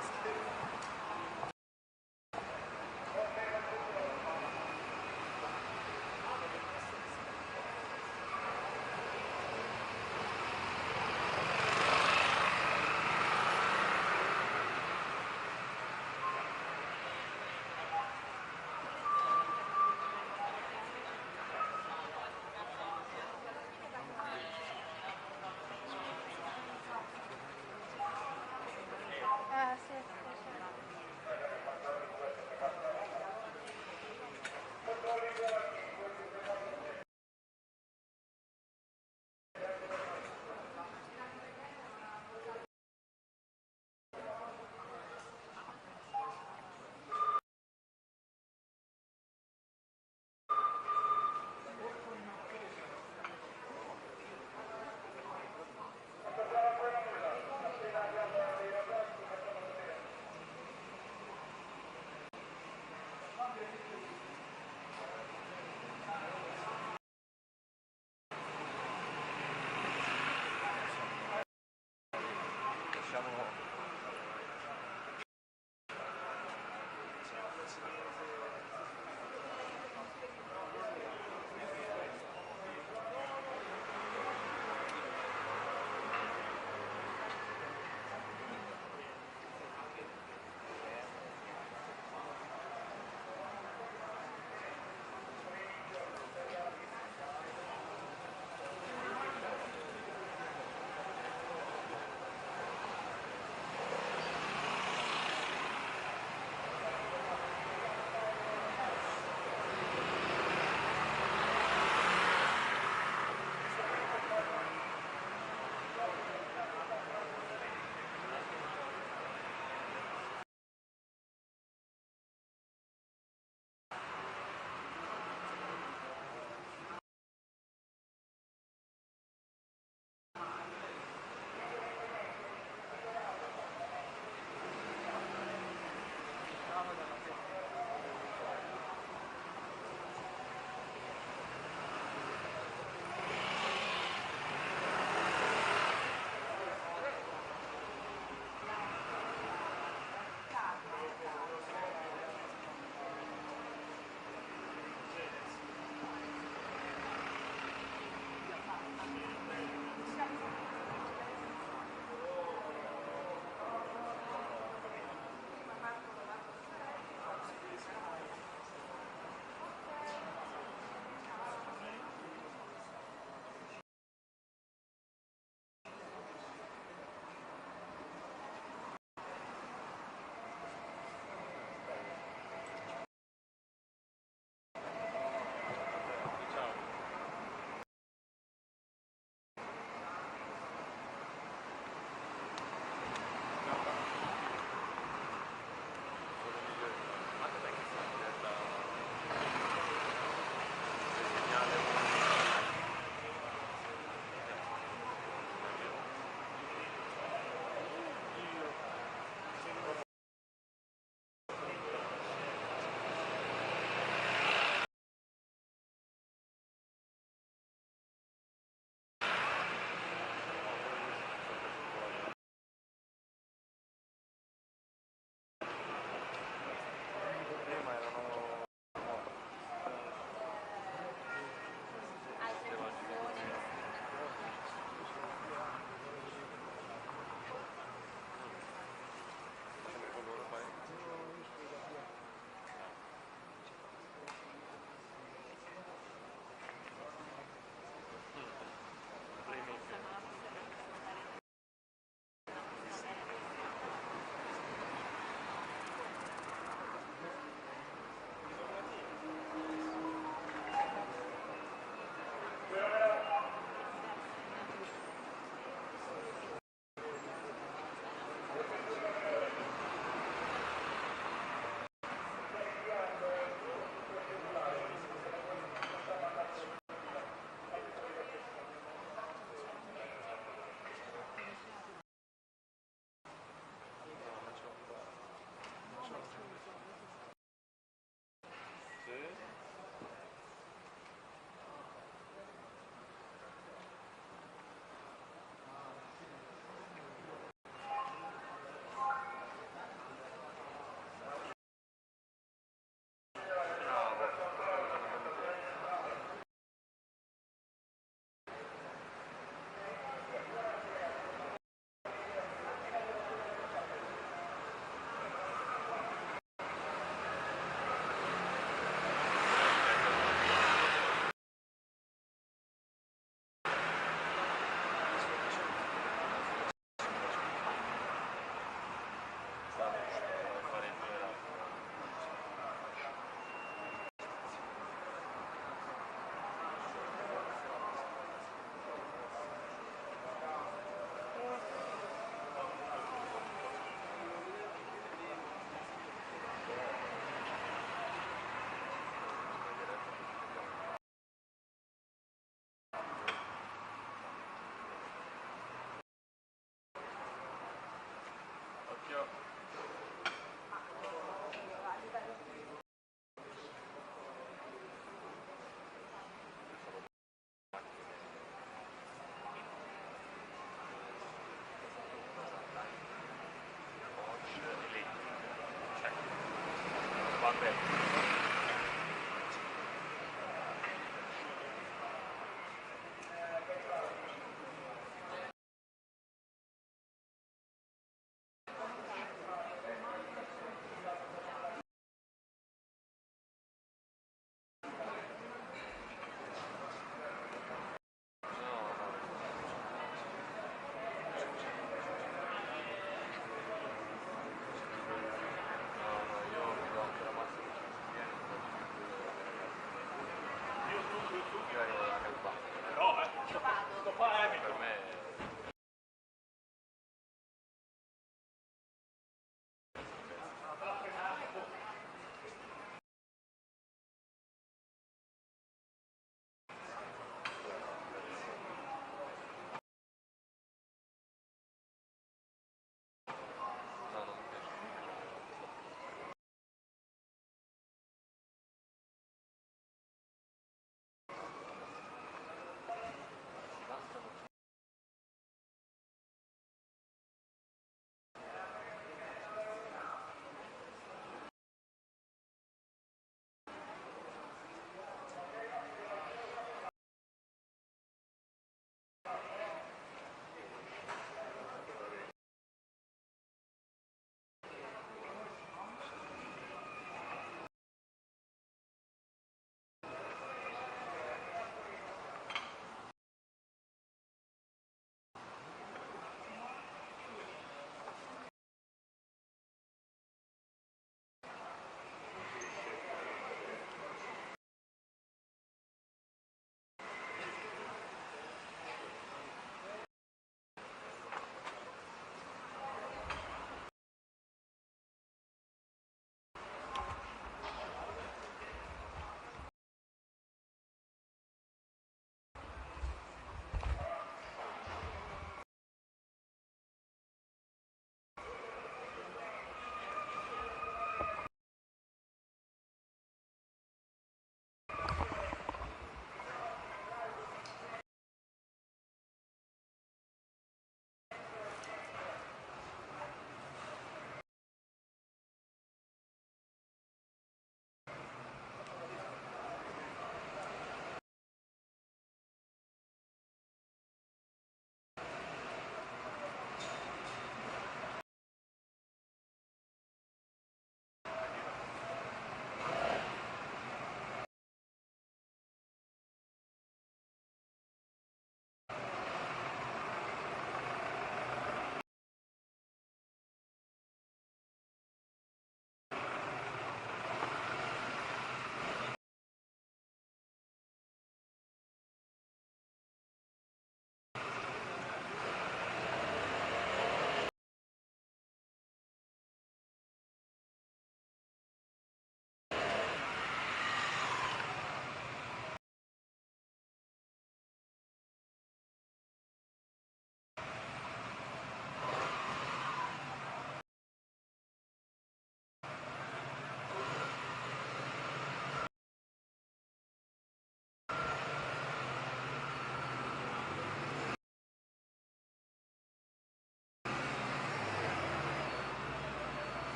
Sí.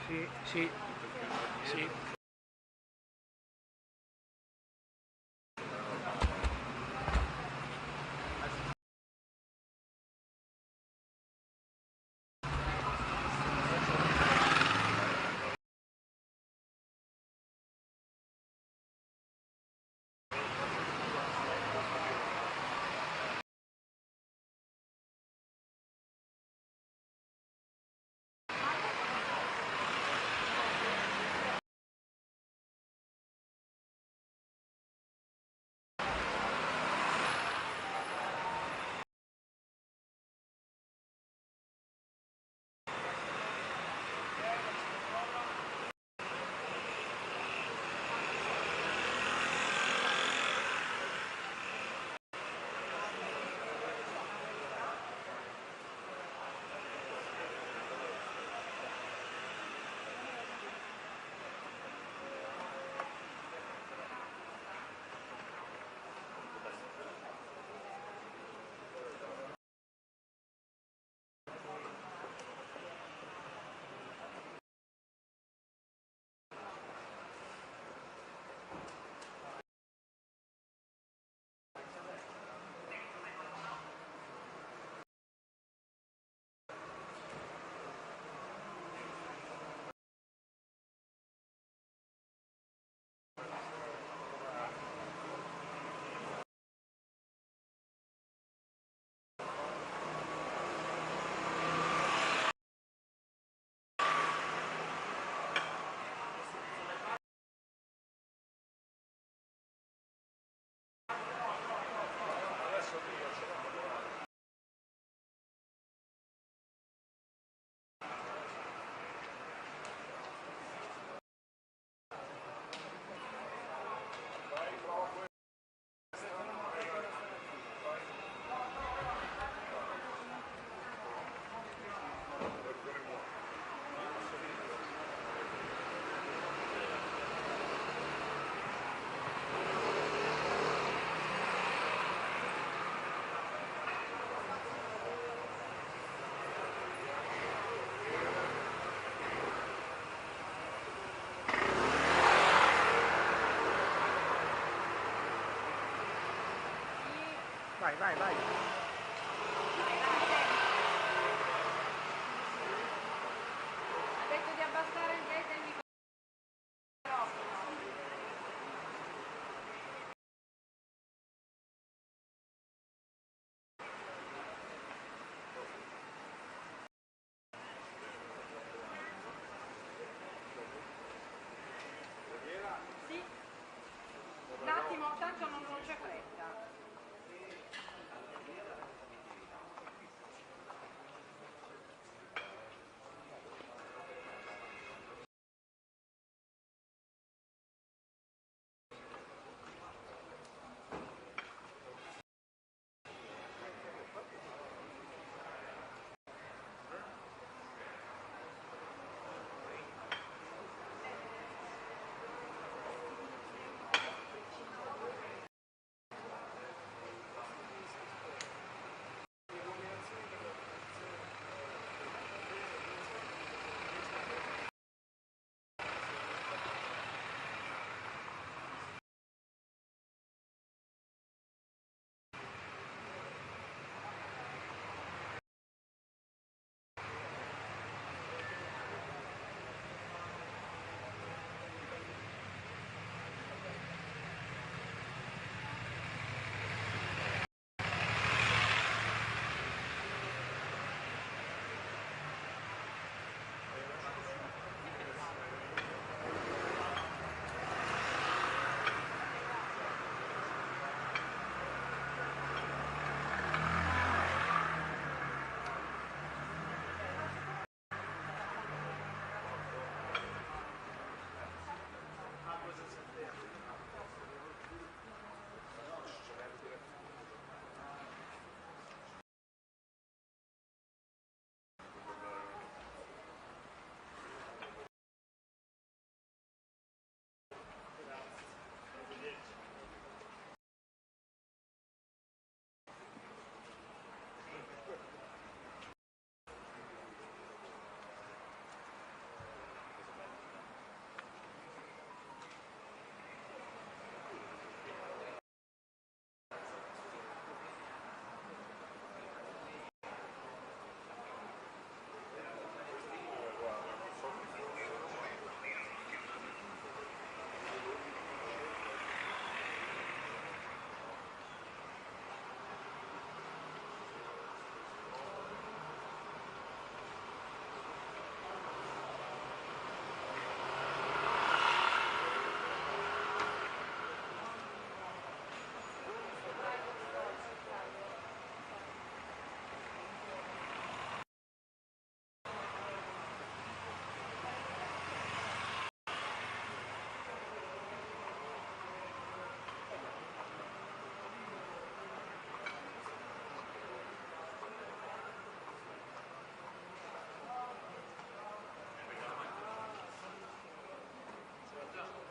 Sì, sì, sì. Vai, vai, vai. Ha detto di abbassare il microfono. Sì. Un attimo, tanto non c'è fretta.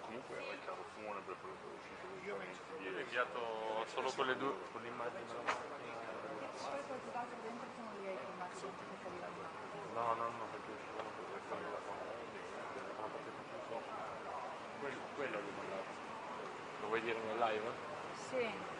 Comunque era chiaro funebre quello che è uscito praticamente ieri. Ho inviato solo quelle due, con l'immagine della macchina. No, no, no, perché uscivano per fare la quello gli ho mandato. Lo vuoi dire nel live? Sì.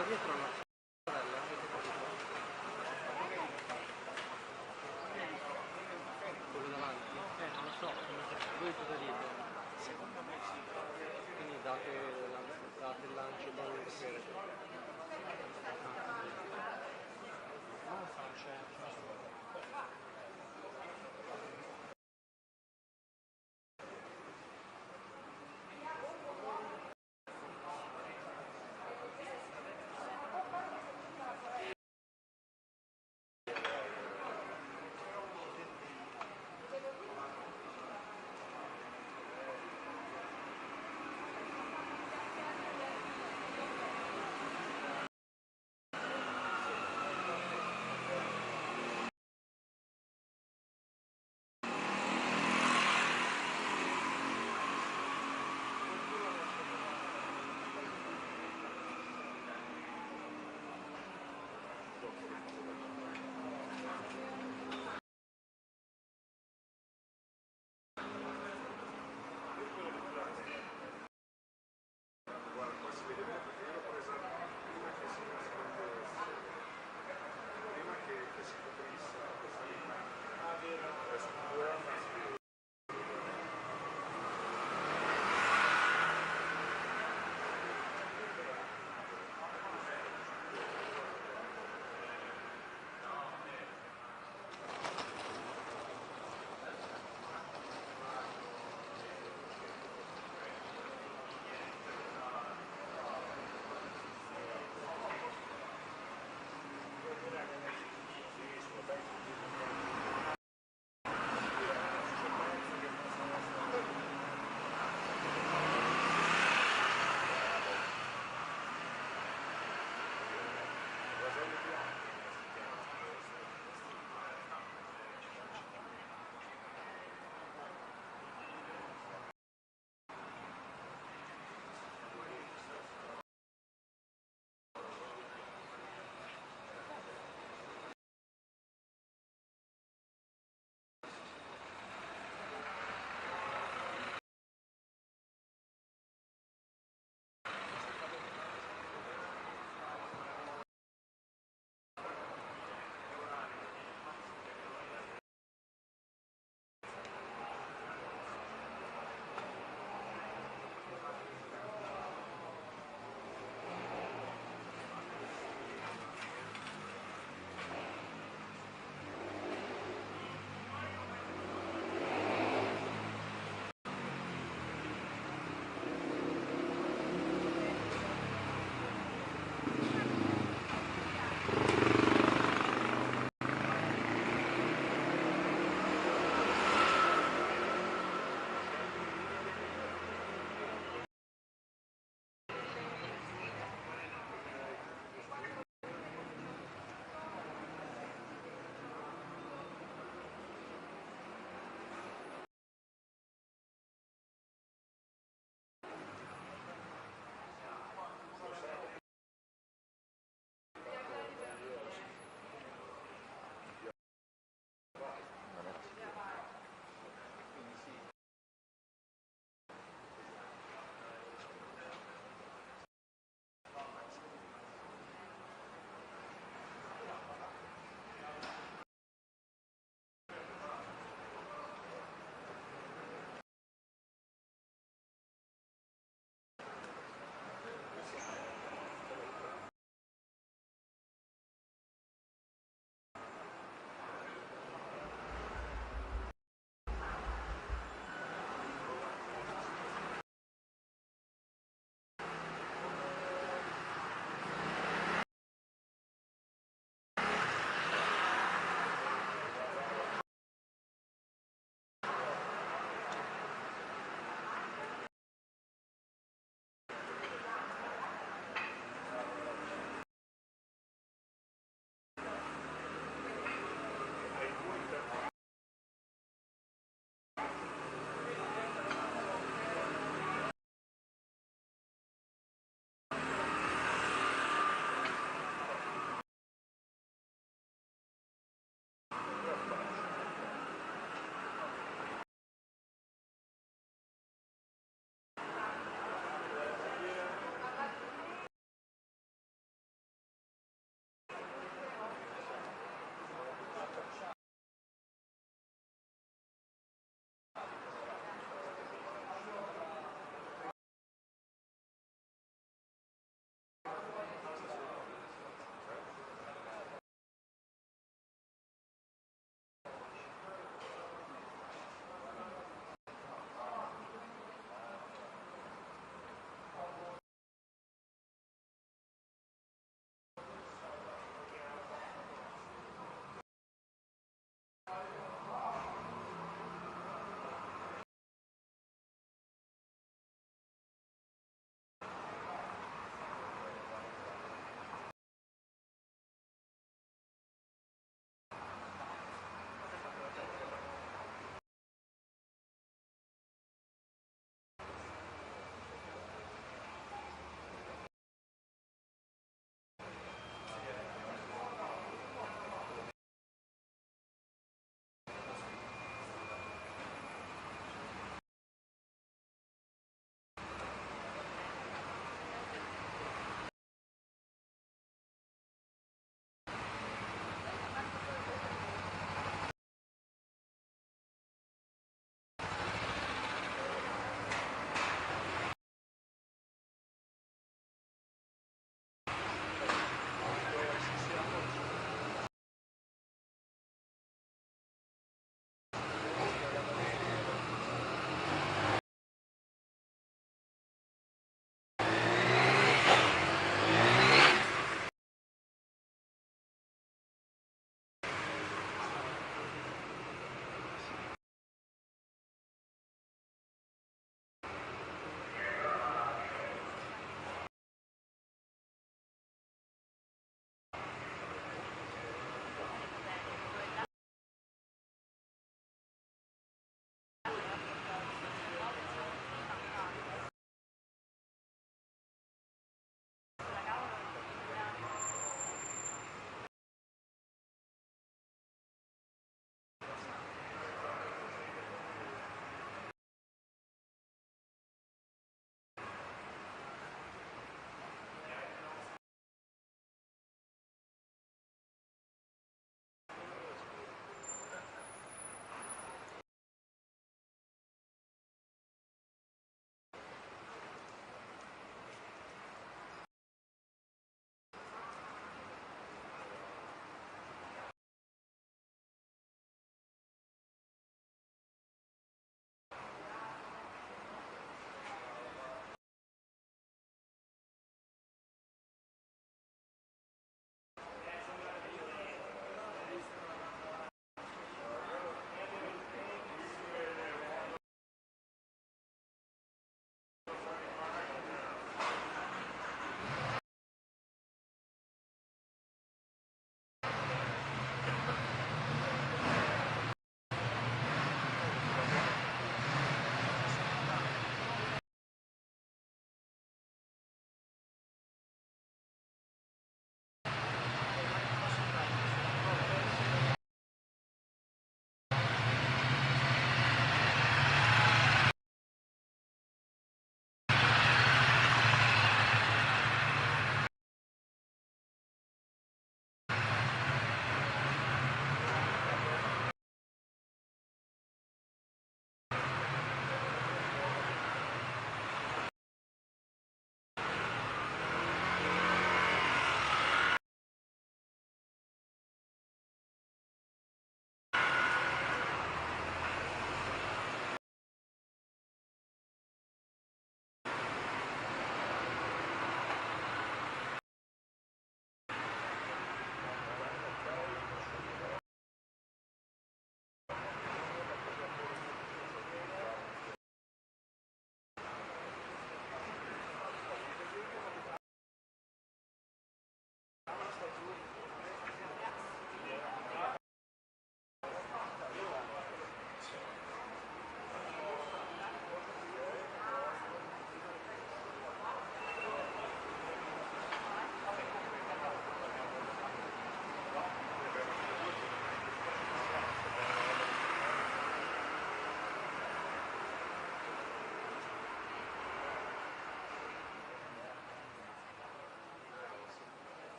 da dietro la sorella, quello davanti? Non lo so, lui cosa dice? Secondo me sì. Quindi date il lancio e poi vedere. No, c'è.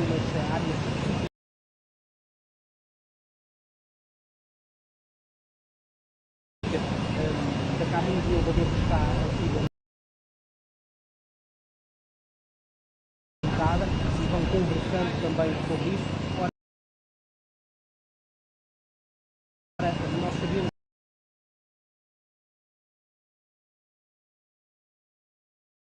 algumas áreas da Câmara e o Governo está aqui montada e vão conversando também sobre isso. Ora,